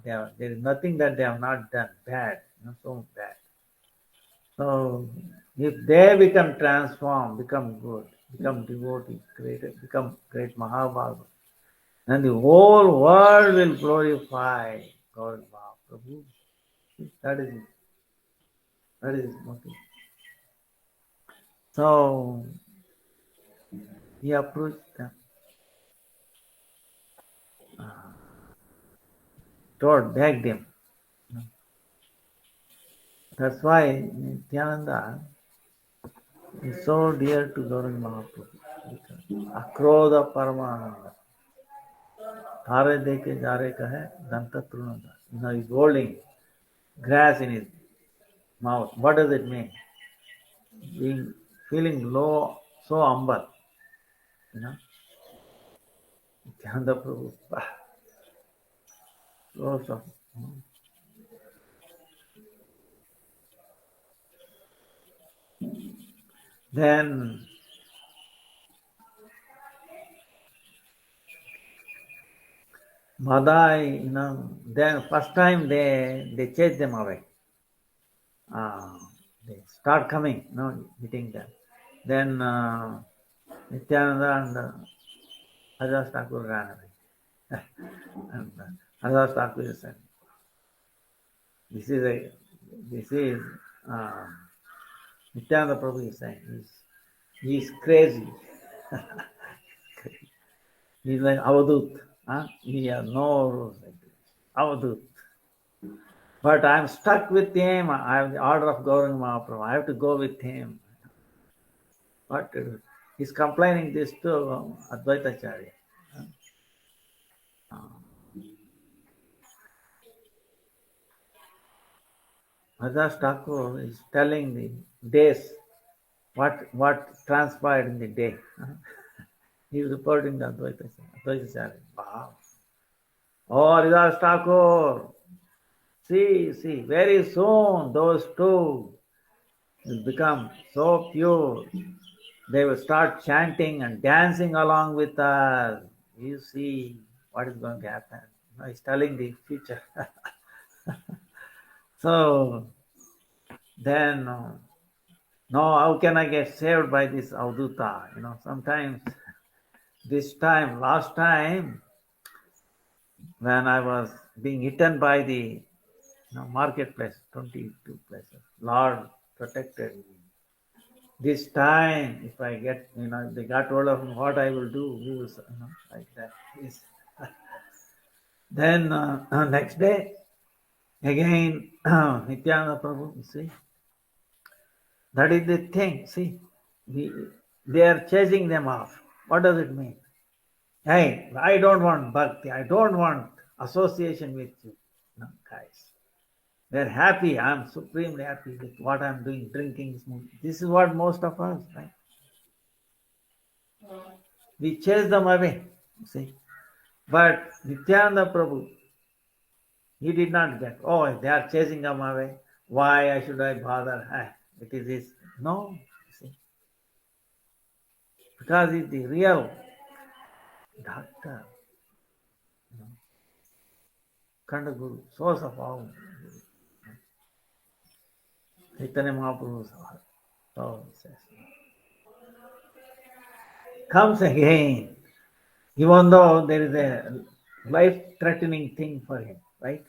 there is nothing that they have not done bad, so bad. So if they become transformed, become good, become devotees, become great Mahabharata, then the whole world will glorify God Mahaprabhu. That is it. That is motive. So he approached them, begged him. That's why Nityananda is so dear to Gauranga Mahaprabhu. Akrodha Paramananda. Thare deke jare kahe danta trunanda. He's holding grass in his mouth. What does it mean? Feeling low, so humble. Nityananda Prabhu. So. Then Madai, then first time they chase them away. They start coming, hitting them. Then Nityananda and Haridas Thakur ran away. And Haridas Thakur said, this is Nityananda Prabhu is saying, he's crazy. He's like Avadut. He has no rules like this. Avadut. But I'm stuck with him. I have the order of Gauranga Mahaprabhu. I have to go with him. What to do? He's complaining this to Advaitacharya. Haridas Thakur is telling the days, what transpired in the day. He is reporting the Advaita. Wow. Oh, Haridas Thakur, see, very soon those two will become so pure. They will start chanting and dancing along with us. You see what is going to happen. He's telling the future. So then, no, how can I get saved by this Avduta? Sometimes last time, when I was being eaten by the marketplace, 22 places, Lord protected me. This time, if I get, if they got hold of me, what I will do, we will, like that. Yes. Then next day, again, Nityananda Prabhu, you see, that is the thing. See, they are chasing them off. What does it mean? Hey, I don't want bhakti. I don't want association with you. No, guys. They're happy. I'm supremely happy with what I'm doing, drinking, smoking. This is what most of us, right? We chase them away. See. But Nityananda Prabhu, he did not get, oh, they are chasing them away. Why should I bother? It is this. No. See. Because he's the real doctor. Khanda Guru, source of all. Chaitanya Mahaprabhu says. Comes again, even though there is a life-threatening thing for him, right?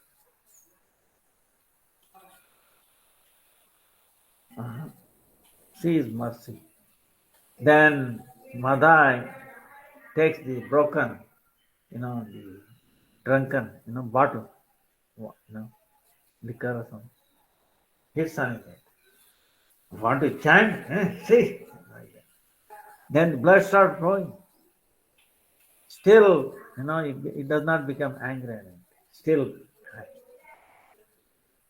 See his mercy. Then Madai takes the broken, the drunken, bottle, liquor or something, hits on his head. Want to chant? See? Then blood starts flowing. Still, it does not become angry. Still.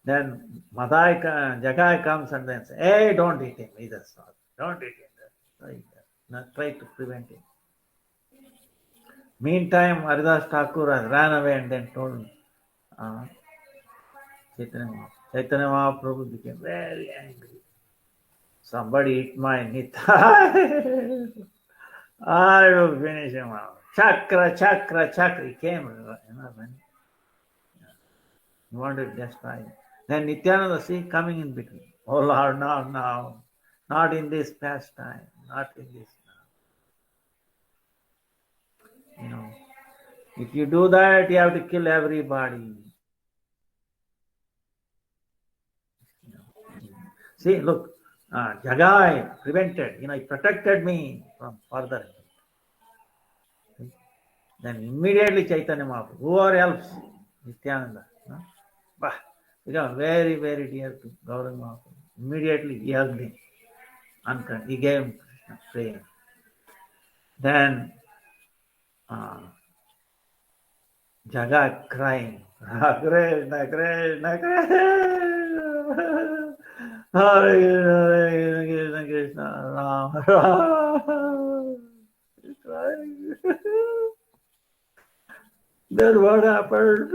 Then Jagai comes and then says, hey, don't eat him. He does not. Don't eat him. Try to prevent him. Meantime, Haridas Thakur has ran away and then told Chaitanya Mahaprabhu became very angry. Somebody eat my Nithai. I will finish him out. Chakra. He came, when he wanted to destroy him. Then Nityananda, see, coming in between. Oh Lord, no. Not in this pastime. Not in this now. If you do that, you have to kill everybody. See, look, Jagai prevented, he protected me from further. Then immediately Chaitanya Mahaprabhu, whoever else, Nityananda, became very, very dear to Gauranga Mahaprabhu. Immediately he hugged him. He gave him prayer. Then Jagai crying, Krishna, Hare Krishna, Ram. He's crying. Then what happened?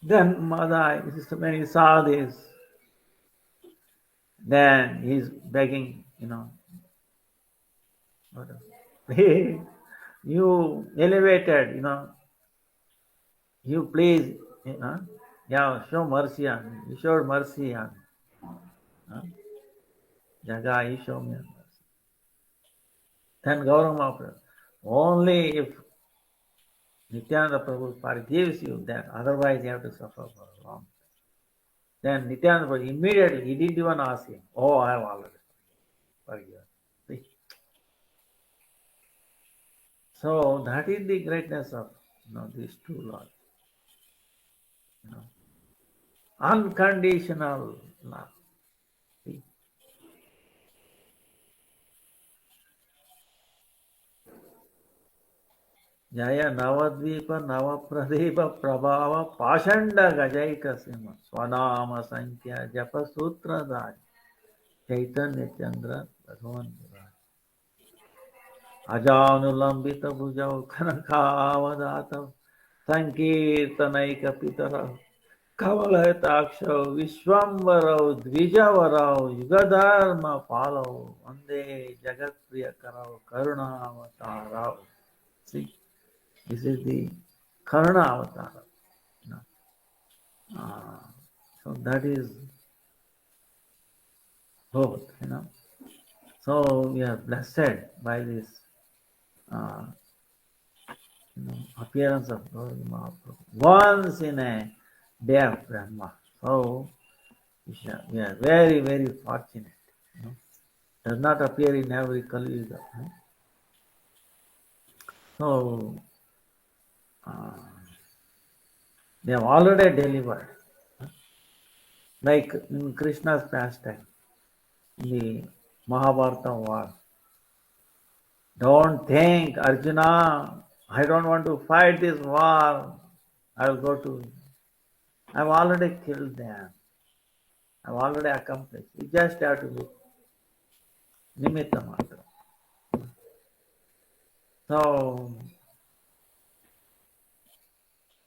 Then Madai, when he saw this, then he's begging, you elevated, you please, show mercy on me. You showed mercy on me. Jagai, you show me mercy. Then Gauranga Mahaprabhu, only if Nityananda Prabhu forgives you, then otherwise you have to suffer for a long time. Then Nityananda Prabhu immediately, he didn't even ask him, oh, I have already forgiven. See? So that is the greatness of these two lords. Unconditional love. See? Jaya Navadvipa Navapradepa Prabhava Pashanda Gajaika Sima Swanama Sankhya Japa Sutra Dhari Chaitanya Chandra Bhagavan Ajanulambita Bhujau Kanakavadata Sankirtanaika Pitara Kavalatakshav Vishwamvarau Dvijavarau Yugadharma Palau Vande Jagatpriya Karau Karunavatarau. See, this is the Karuna avatar. You know. So that is both, you know. So we are blessed by this uh, appearance of Gauri Mahaprabhu once in a day of Brahma. So we are very, very fortunate. You know. Does not appear in every Kali Yuga. You know. So they have already delivered, like in Krishna's pastime, in the Mahabharata war. Don't think, Arjuna, I don't want to fight this war. I'll go to. I've already killed them. I've already accomplished. You just have to be nimitta matra. So,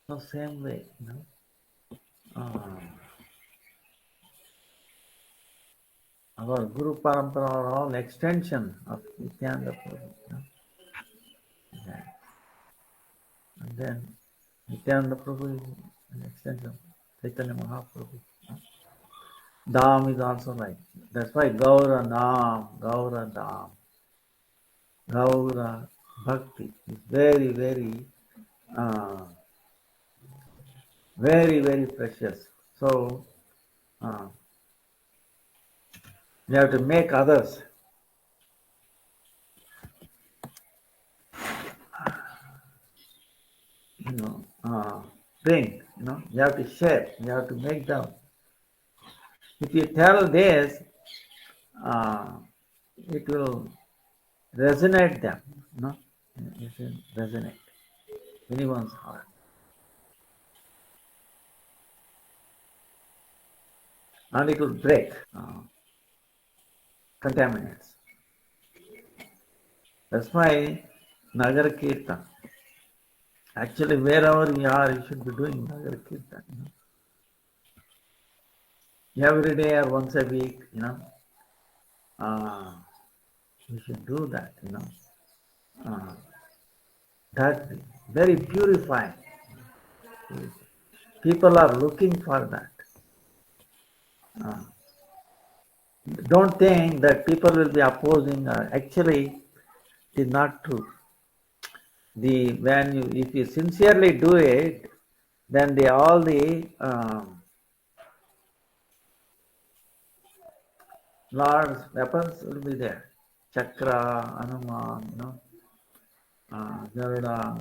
so same way, you know. Our Guru Parampara are all extension of Nityananda Prabhu. You know. Yeah. And then Nityananda Prabhu is an extension of Chaitanya Mahaprabhu. Dham is also like. That's why Gaura Nam, Gaura Dham, Gaura Bhakti is very, uh, very precious. So uh, you have to make others, bring. You have to share. You have to make them. If you tell this, uh, it will resonate them. It will resonate anyone's heart, and it will break contaminants. That's why Nagar Kirtan. Actually, wherever we are, you should be doing Nagar Kirtan. Every day or once a week, you should do that. That very purifying. People are looking for that. Don't think that people will be opposing. Actually, it is not true. If you sincerely do it, then all the Lord's weapons will be there. Chakra, Hanuman, Garuda,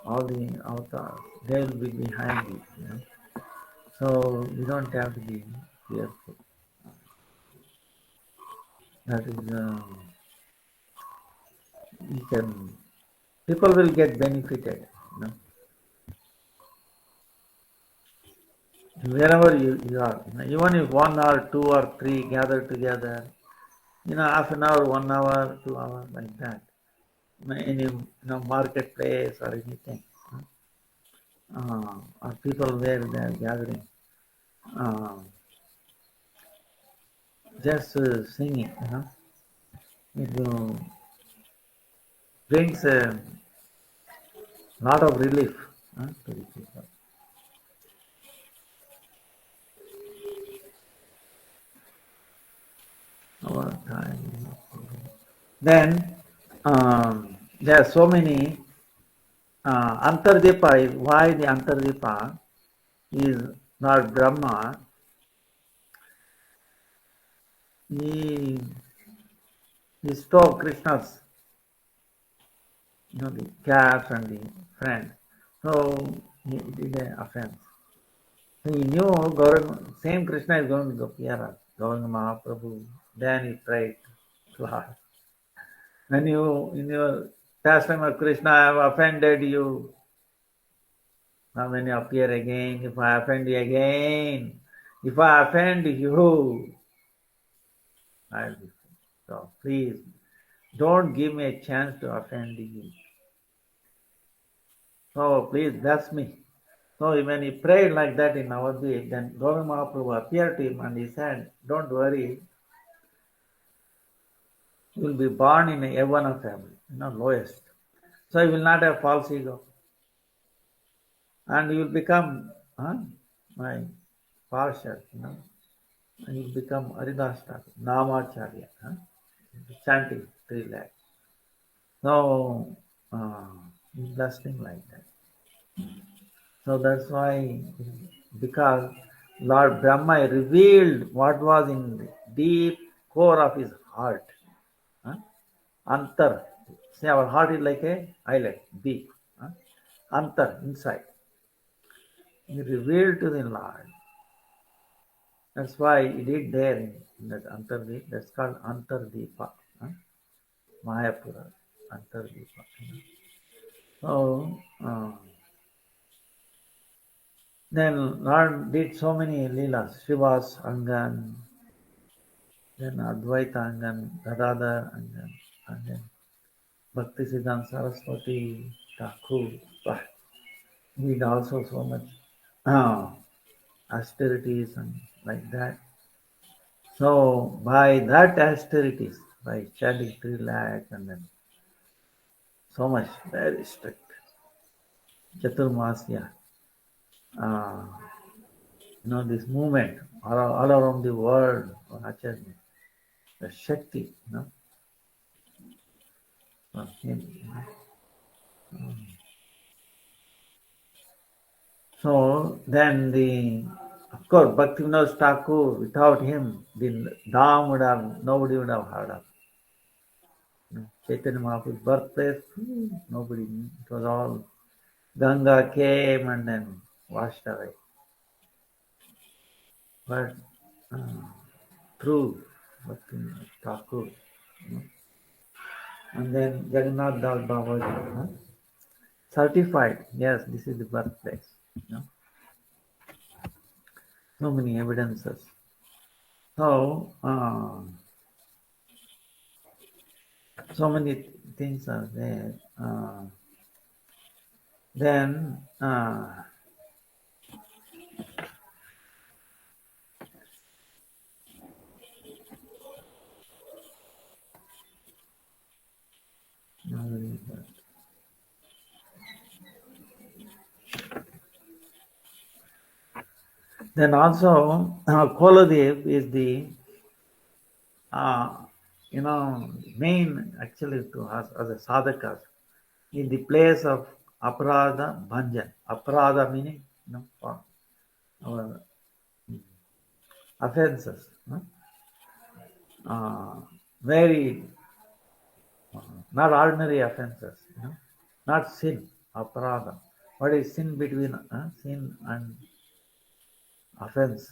all the avatars, they will be behind you. So you don't have to be fearful. That is, people will get benefited. Wherever you are, even if 1 or 2 or 3 gather together, half an hour, 1 hour, 2 hours, like that, in marketplace or anything, or people where they are gathering, just singing, it brings a lot of relief to the people. Our time. Then there are so many Antardipa. Why the Antardipa is not Brahma? He stole Krishna's, the cats and the friends. So he did an offense. So he knew same Krishna is going to appear as Gauranga Mahaprabhu. Then he prayed to her. When you, in your pastime of Krishna, I have offended you. Now when you appear again, if I offend you again, if I offend you, I'll be free. So please, don't give me a chance to offend you. So please bless me. So when he prayed like that in Navadvip, then Govind Mahaprabhu appeared to him and he said, don't worry, you will be born in a Yavana family, lowest. So you will not have false ego. And you will become my partial, and you will become Haridas Thakur, Namacharya, chanting 3 lakhs. So, interesting like that. So that's why, because Lord Brahma revealed what was in the deep core of his heart. Antar. See, our heart is like a island, deep. Antar, inside. He revealed to the Lord. That's why he did there in that Antardeep. That's called Antardeepa. Mayapura. Antardeepa. So, then Lord did so many leelas. Shiva's Angan, then Advaita Angan, Gadadhar Angan, and then Bhakti-Vidanta Saraswati Thakur. He did also so much austerities and like that. So by that austerities, by chanting 3 lakhs and then so much, very strict. Chaturmasya, uh, this movement all around the world, Acharya, the Shakti, from him. So then of course, Bhakti-Vinod Thakur, without him, the Dham nobody would have heard of. Chaitanya Mahaprabhu's birthplace, nobody knew. It was all Ganga came and then washed away. But through Bhakti-Vinod Thakur, and then Jagannath Das Babaji, certified, yes, this is the birthplace. So many evidences. So, so many things are there. Then, then also, Koladev is the main actually to us as a sadhakas in the place of aparadha bhanjan. Aparadha meaning for our offenses. Very not ordinary offenses. Not sin, aparadha. What is sin between sin and offense?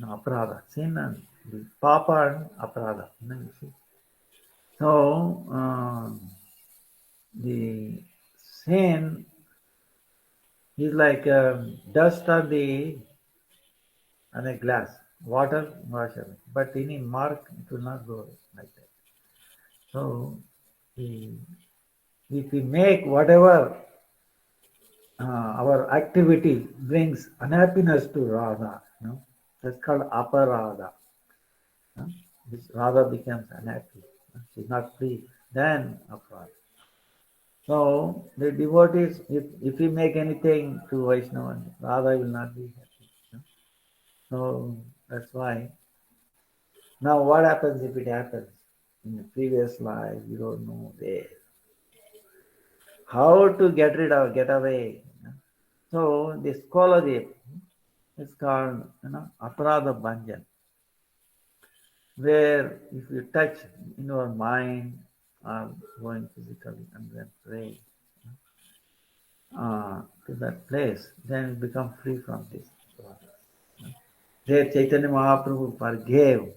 Aparadha. Sin and the papa and aparadha. You see. So, the sin is like dust on a glass, water wash away. But any mark, it will not go like that. So, if we make whatever our activity brings unhappiness to Radha, that's called aparadha. This Radha becomes unhappy. She's not free. Then aparadha. So the devotees, if we make anything to Vaishnava, Radha will not be happy. So that's why. Now what happens if it happens? In the previous life, you don't know there. How to get away. So this quality is called aparadha bhanjan, where if you touch in your mind or going physically and then pray to that place, then you become free from this. There Chaitanya Mahaprabhu forgave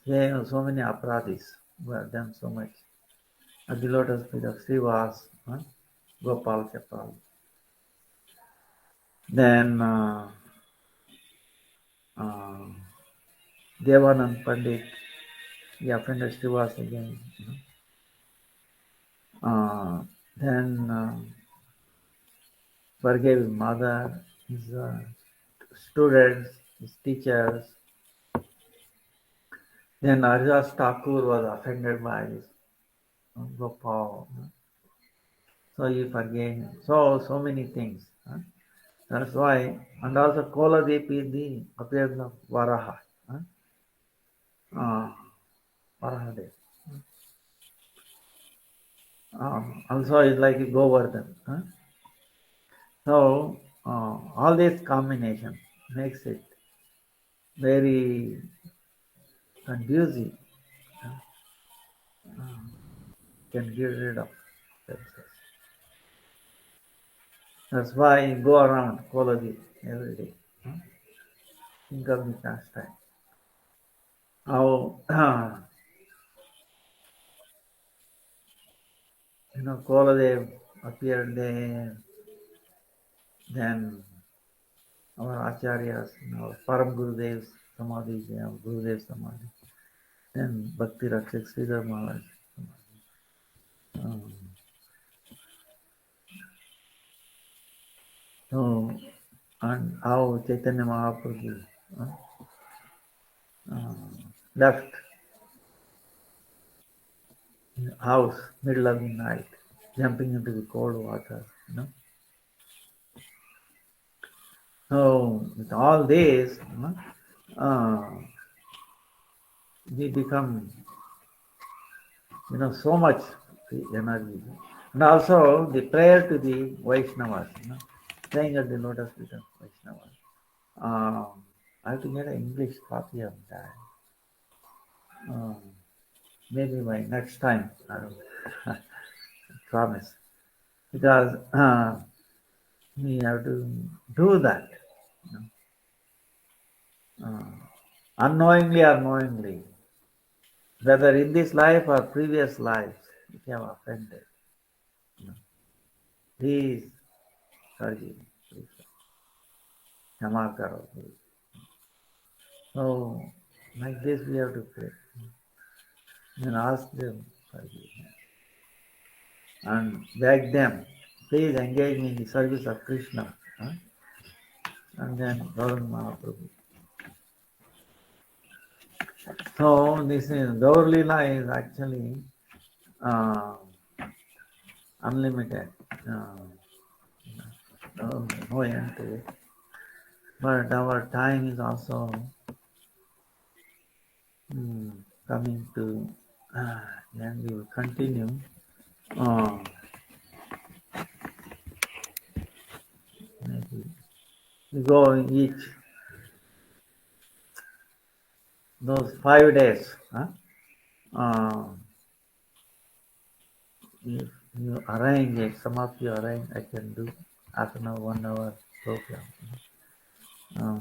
so many aparadhis who have done so much at the lotus feet of Srivas, Gopal Chapal. Then uh, Devanand Pandit, he offended Srivas again. Then forgave his mother, his students, his teachers. Then Haridas Thakur was offended by this Gopal. So he forgave him. So many things. That's why, and also Koladevi is the appearance of Varaha. Uh, Varahadev. Also is like a Govardhan. So all this combination makes it very confusing. Can get rid of themselves. That's why I go around Koladevi every day. Think of the pastime. How Koladev appeared there, then our acharyas, Param Gurudev's Samadhi, Gurudev's Samadhi, then Bhakti Rakshak Sridhar Maharaj. Um, so, and how Chaitanya Mahaprabhu left his house middle of the night, jumping into the cold water. So with all this, uh, we become, so much energy. And also the prayer to the Vaishnavas, praying at the lotus feet of Vaishnavas. I have to get an English copy of that. Maybe by next time, I don't promise. Because we have to do that. Unknowingly or knowingly, whether in this life or previous lives, if you have offended, please forgive, please Kama karo. So, like this we have to pray and ask them forgiveness and beg them, please engage me in the service of Krishna. And then Gauranga Mahaprabhu. So this is Gaur Leela is actually unlimited. No end to it. But our time is also coming to then we will continue. Maybe we go in each those 5 days. If you arrange it, some of you arrange, I can do half an hour, 1 hour program.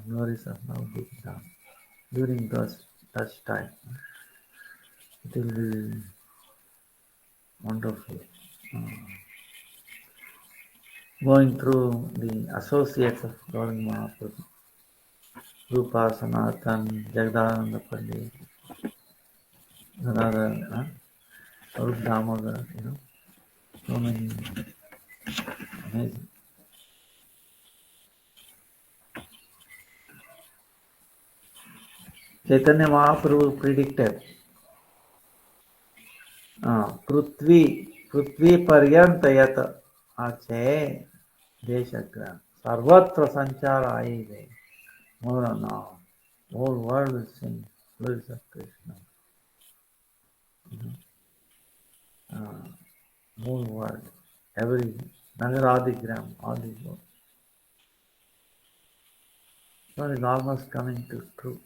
No reason now being done during such time. It will be wonderful. Going through the associates of Gauranga Mahaprabhu, Rupa Sanatan, Jagdananda Pandit, Radha, Arup Damodar, so many amazing. Chaitanya Mahaprabhu predicted पृथ्वी पर्यंत यत आचे देशग्रह सर्वत्र संचार आएगे मोर नाम whole world will sing glories of Krishna. Whole world, every Nagaradigram, all these words. So it is almost coming to true.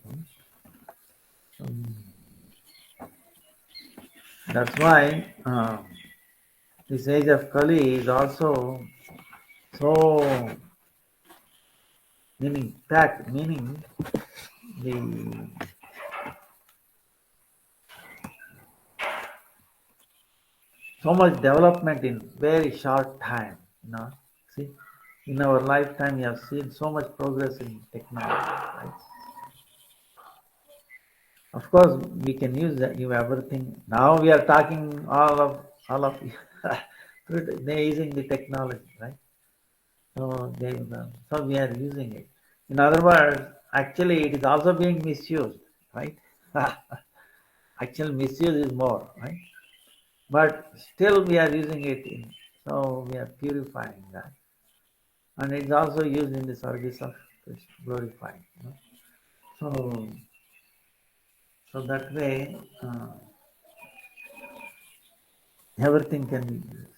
That's why this age of Kali is also so meaning the So much development in very short time. See, in our lifetime, we have seen so much progress in technology, right? Of course, we can use that, you everything. Now we are talking all of they're using the technology, right? So we are using it. In other words, actually, it is also being misused, right? Actual misuse is more, right? But still, we are using it so we are purifying that, and it's also used in the service of glorifying. So, so that way, everything can be used.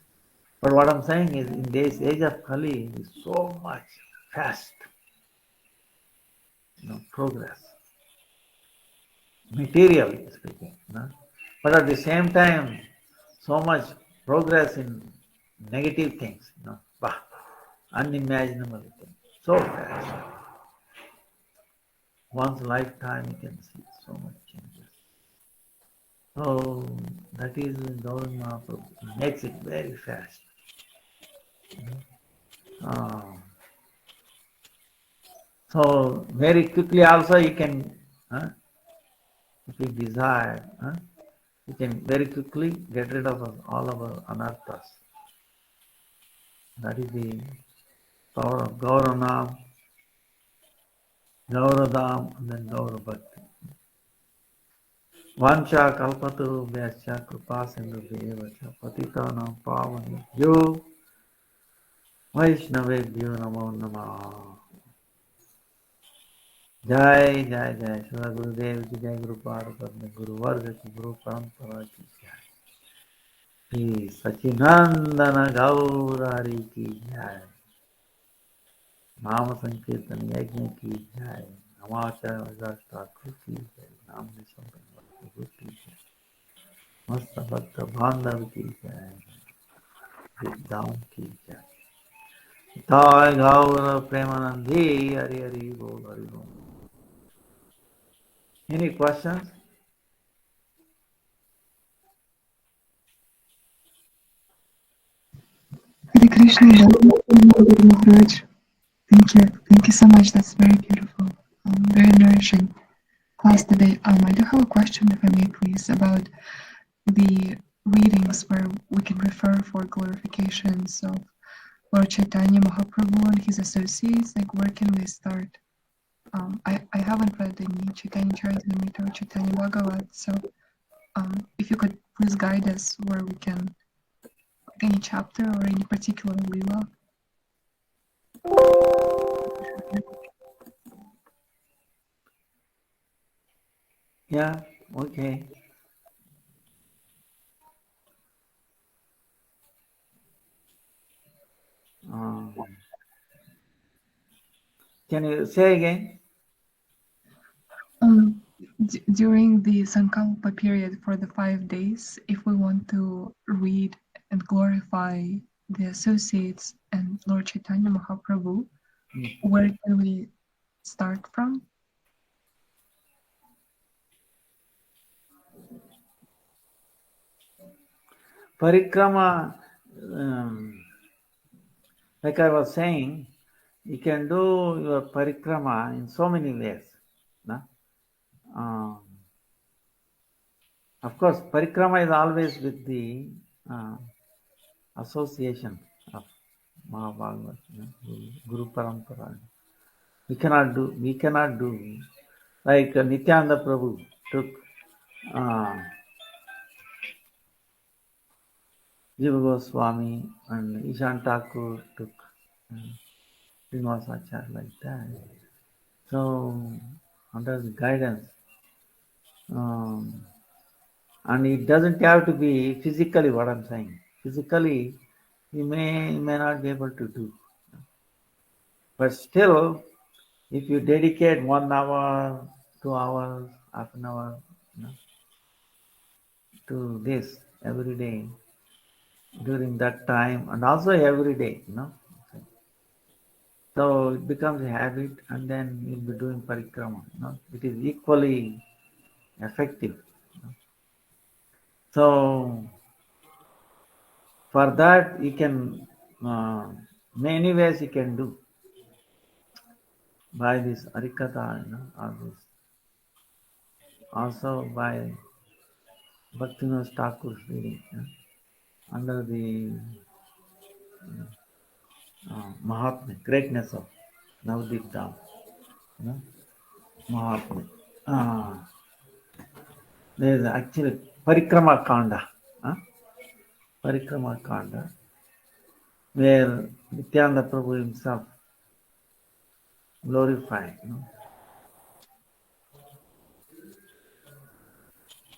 But what I'm saying is, in this age of Kali, is so much fast, progress, materially speaking. But at the same time, so much progress in negative things, bah, unimaginable things, so fast. One's lifetime, you can see so much changes. So that is Gauri Mahaprabhu makes it very fast. Uh, so very quickly also you can, if you desire, you can very quickly get rid of all of our anarthas. That is the power of Gauranam, Gauradam, and then Gaura Bhakti. Vancha kalpatu vyascha kripa sindhu devacha patitanam pavani yo Vaishnavebhyo namo namah. जय जय जय श्री गुरुदेव की जय गुरु पार्वती गुरु वर्ग की गुरु परंपरा की जय श्री सचिनंदन गौरारी की जय नाम संकीर्तन यज्ञ की जय नमाचार्य ठाकुर की जय नाम निसंग की जय मस्त भक्त बांधव की जय विद्याओं की जय जय गौर प्रेमानंदी हरि हरि बोल हरि बोल. Any questions? Hare Krishna, Guru Maharaj. Thank you. Thank you so much. That's very beautiful. Very nourishing class today. I do have a question, if I may, please, about the readings where we can refer for glorifications of Lord Chaitanya Mahaprabhu and his associates. Like, where can we start? I haven't read any Chaitanya Charitamrita or Chaitanya Bhagavat, so if you could please guide us where we can, any chapter or any particular lila. Yeah, okay. Can you say again? During the Sankalpa period for the 5 days, if we want to read and glorify the associates and Lord Chaitanya Mahaprabhu, where can we start from? Parikrama, like I was saying, you can do your parikrama in so many ways. Of course, parikrama is always with the association of Mahabhagavad, Guru Parampara. We cannot do like Nityananda Prabhu took Jiva Goswami and Ishan Thakur took Srinivasacharya like that. So under the guidance, and it doesn't have to be physically what I'm saying. Physically, you may not be able to do, but still, if you dedicate 1 hour, 2 hours, half an hour, to this every day during that time, and also every day, so it becomes a habit, and then you'll be doing parikrama. It is equally effective. So For that, you can, many ways you can do. By this Harikatha, or this, also by Bhaktivinoda Thakur's reading, under the Mahatma, greatness of Navadip Dham, Mahatma. There is actually Parikrama Kanda, Parikrama Kanda, where Nityananda Prabhu himself glorified.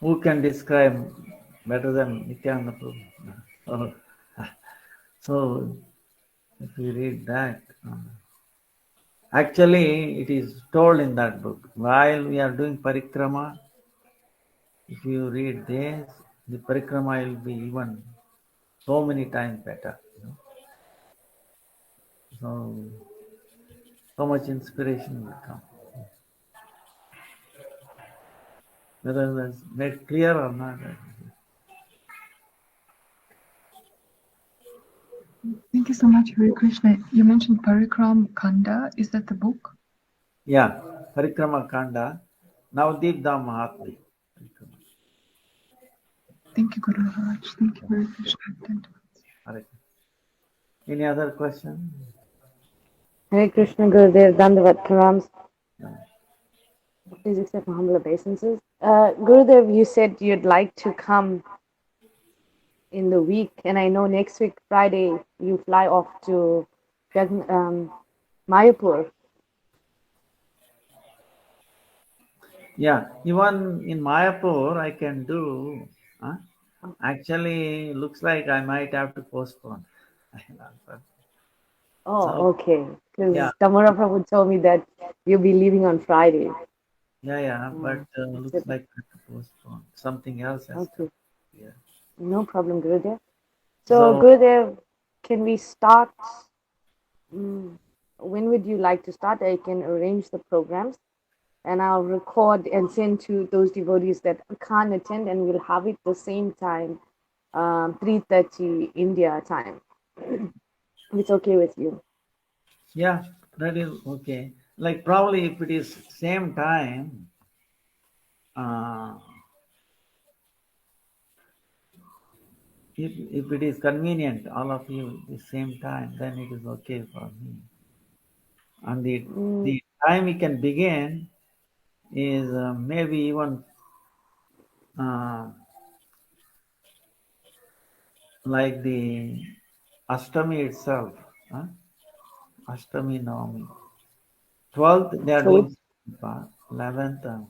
Who can describe better than Nityananda Prabhu? So if you read that, actually it is told in that book. While we are doing parikrama, if you read this, the parikrama will be even so many times better. So much inspiration will come. Whether that's made clear or not. Thank you so much, Hare Krishna. You mentioned Parikram Kanda. Is that the book? Yeah, Parikrama Kanda, Navadip Dham Mahatma. Thank you, Guru Maharaj. Thank you, Hare Krishna. Any other question? Hare Krishna Gurudev, Dandavat Pranams. No. Please accept my humble obeisances. Gurudev, you said you'd like to come in the week, and I know next week, Friday, you fly off to Mayapur. Yeah, even in Mayapur, I can do. Actually, looks like I might have to postpone. Oh, So, okay. yeah, Because Tamara Prabhu told me that you'll be leaving on Friday. yeah, but That's looks it. like I have to postpone. Something else has come. Okay, Yeah. no problem, Gurudev. So, So, Gurudev, can we start? When would you like to start? I can arrange the programs and I'll record and send to those devotees that can't attend, and we'll have it the same time, 3:30 India time. If it's okay with you. yeah, that is okay. Like probably if it is same time, uh, if it is convenient, all of you the same time, then it is okay for me. And Mm, the time we can begin is maybe even uh, like the Ashtami itself, Ashtami Navami. 12th they are so which doing 11th.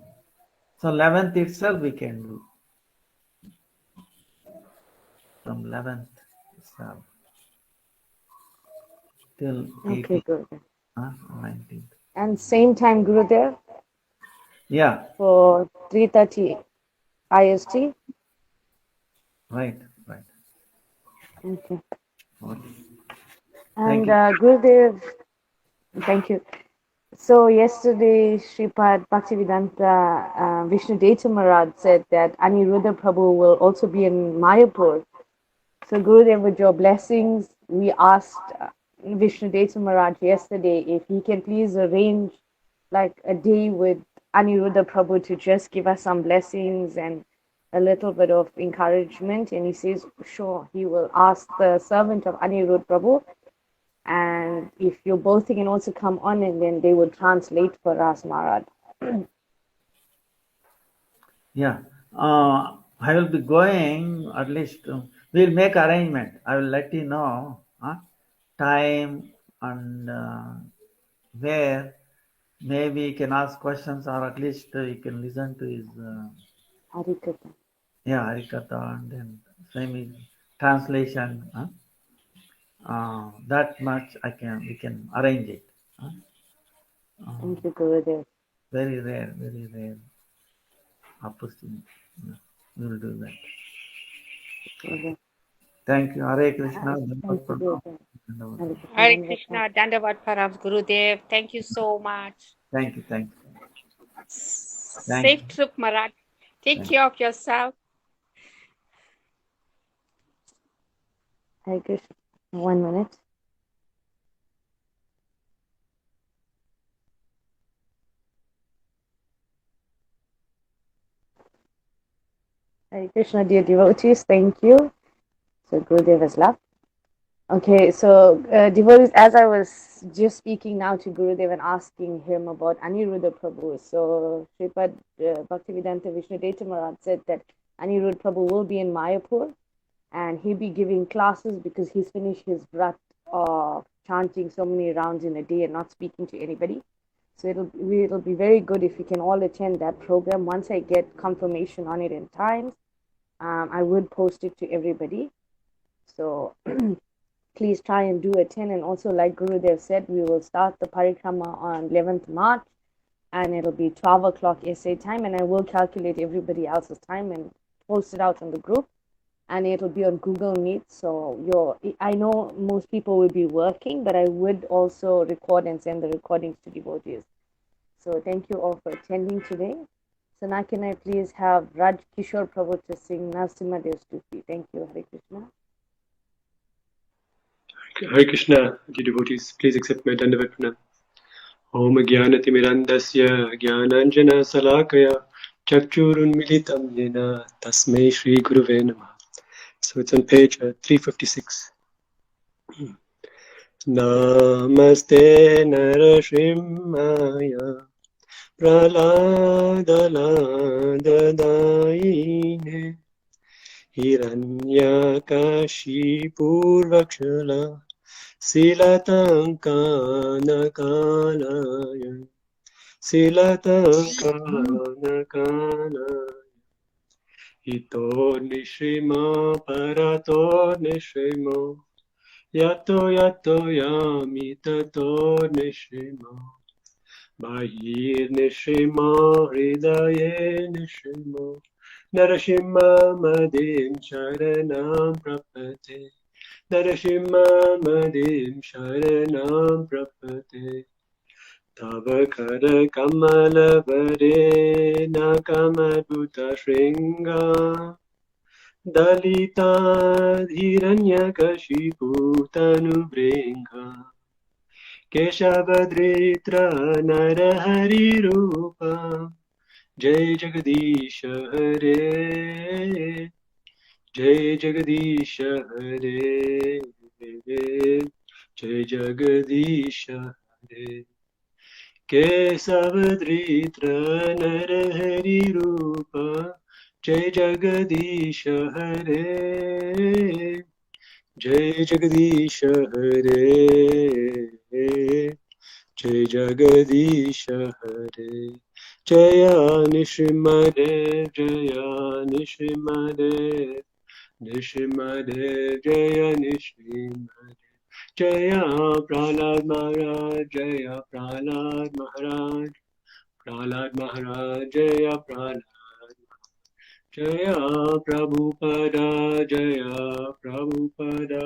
So 11th itself we can do from 11th itself till okay, 18th, good. 19th. And same time, Gurudev, Yeah, for 3:30 IST. right, right. Okay. Okay. Thank And you. Gurudev, thank you. So yesterday, Sripad Bhakti-Vidanta Vishnu Deta Maharaj said that Aniruddha Prabhu will also be in Mayapur. So Gurudev, with your blessings, we asked Vishnu Deta Maharaj yesterday if he can please arrange like a day with Aniruddha Prabhu to just give us some blessings and a little bit of encouragement. And he says, sure, he will ask the servant of Aniruddha Prabhu, and if you both can also come on, and then they will translate for us, Maharaj. Yeah. I will be going at least. We'll make arrangement. I will let you know time and where. Maybe you can ask questions, or at least you can listen to his Harikatha. Harikatha and then same translation. That much we can arrange it. Thank you, Gurudev. Very rare opportunity. We will do that. Gurudev. Thank you. Hare Krishna. Thank you, Gurudev. Dandavat. Harikatha, Hare Dandavata. Krishna, Dandavat Params, Gurudev. Thank you so much. Thank you. Thank you. Thank you. Safe trip, Maharaj. Take Thank you. care of yourself. Hare Krishna. 1 minute. Hare Krishna, dear devotees, thank you. So Gurudev has left. Okay, so devotees, as I was just speaking now to Gurudev and asking him about Aniruddha Prabhu, so Sripad Bhakti-Vidanta Vishnu Deta Maharaj said that Aniruddha Prabhu will be in Mayapur and he'll be giving classes because he's finished his vrat of chanting so many rounds in a day and not speaking to anybody. So it'll be very good if we can all attend that program. Once I get confirmation on it in time, I would post it to everybody. So please try and do attend. And also, like Gurudev said, we will start the parikrama on 11th March and it'll be 12 o'clock SA time. And I will calculate everybody else's time and post it out on the group. And it'll be on Google Meet. So I know most people will be working, but I would also record and send the recordings to devotees. So thank you all for attending today. So now can I please have Raj Kishore Prabhu to sing Narasimha Dev Stuti. Thank you. Hare Krishna. Hare Krishna, dear devotees, please accept my Dandavat Pranam. Om Jnanatimirandasya Jnananjana Salakaya Chakchurunmilitam Yena Tasmai Shri Guruve Namah. So it's on page 356. Namaste Narashimhaya Praladaladaine Hiranyakashipurvakshala Silatankanakalaya Silatankanakalaya Ito nishima parato nishimo Yato yato yami tato nishimo Bahir nishimo hridaye nishimo Narashima madim sharanam prapate Narashima madim sharanam prapate Tava kara kamala vare nakamadhuta shringa Dalita dhiranya kashipu tanu vrenga Keshavadritra narahari rupa Jai Jagadisha Hare Jai Jagadisha Hare Jai Jagadisha Hare Kesavadritra Narahari Rupa Jai Jagadisha Hare Jai Jagadisha Hare Jai Jagadisha Hare Jaya Nishimade Jaya Nishimade Nishimade Jaya Nishimade Jaya Prahlad Maharaj Jaya Prahlad Maharaj Prahlad Maharaj Jaya Prahlad Jaya Prabhupada Jaya Prabhupada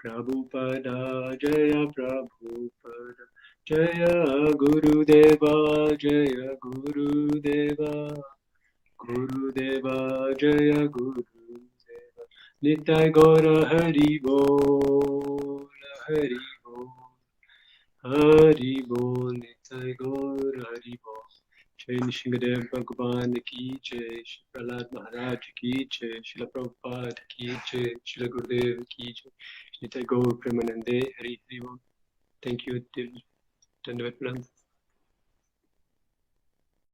Prabhupada Jaya Prabhupada Jaya Gurudeva Jaya Gurudeva Gurudeva Jaya Gurudeva Nitai Gora Hari Bol Hari Bol Hari Bol Nitai Gora Hari Bol Jai Nishingadev Bhagavan Ki Jai Shri Prahlad Maharaj Ki Jai Srila Prabhupada Ki Jai Srila Gurudev Ki Jai Nitai Gaur Premanande Hari Hari Bol. Thank you, Dandavat Pranam.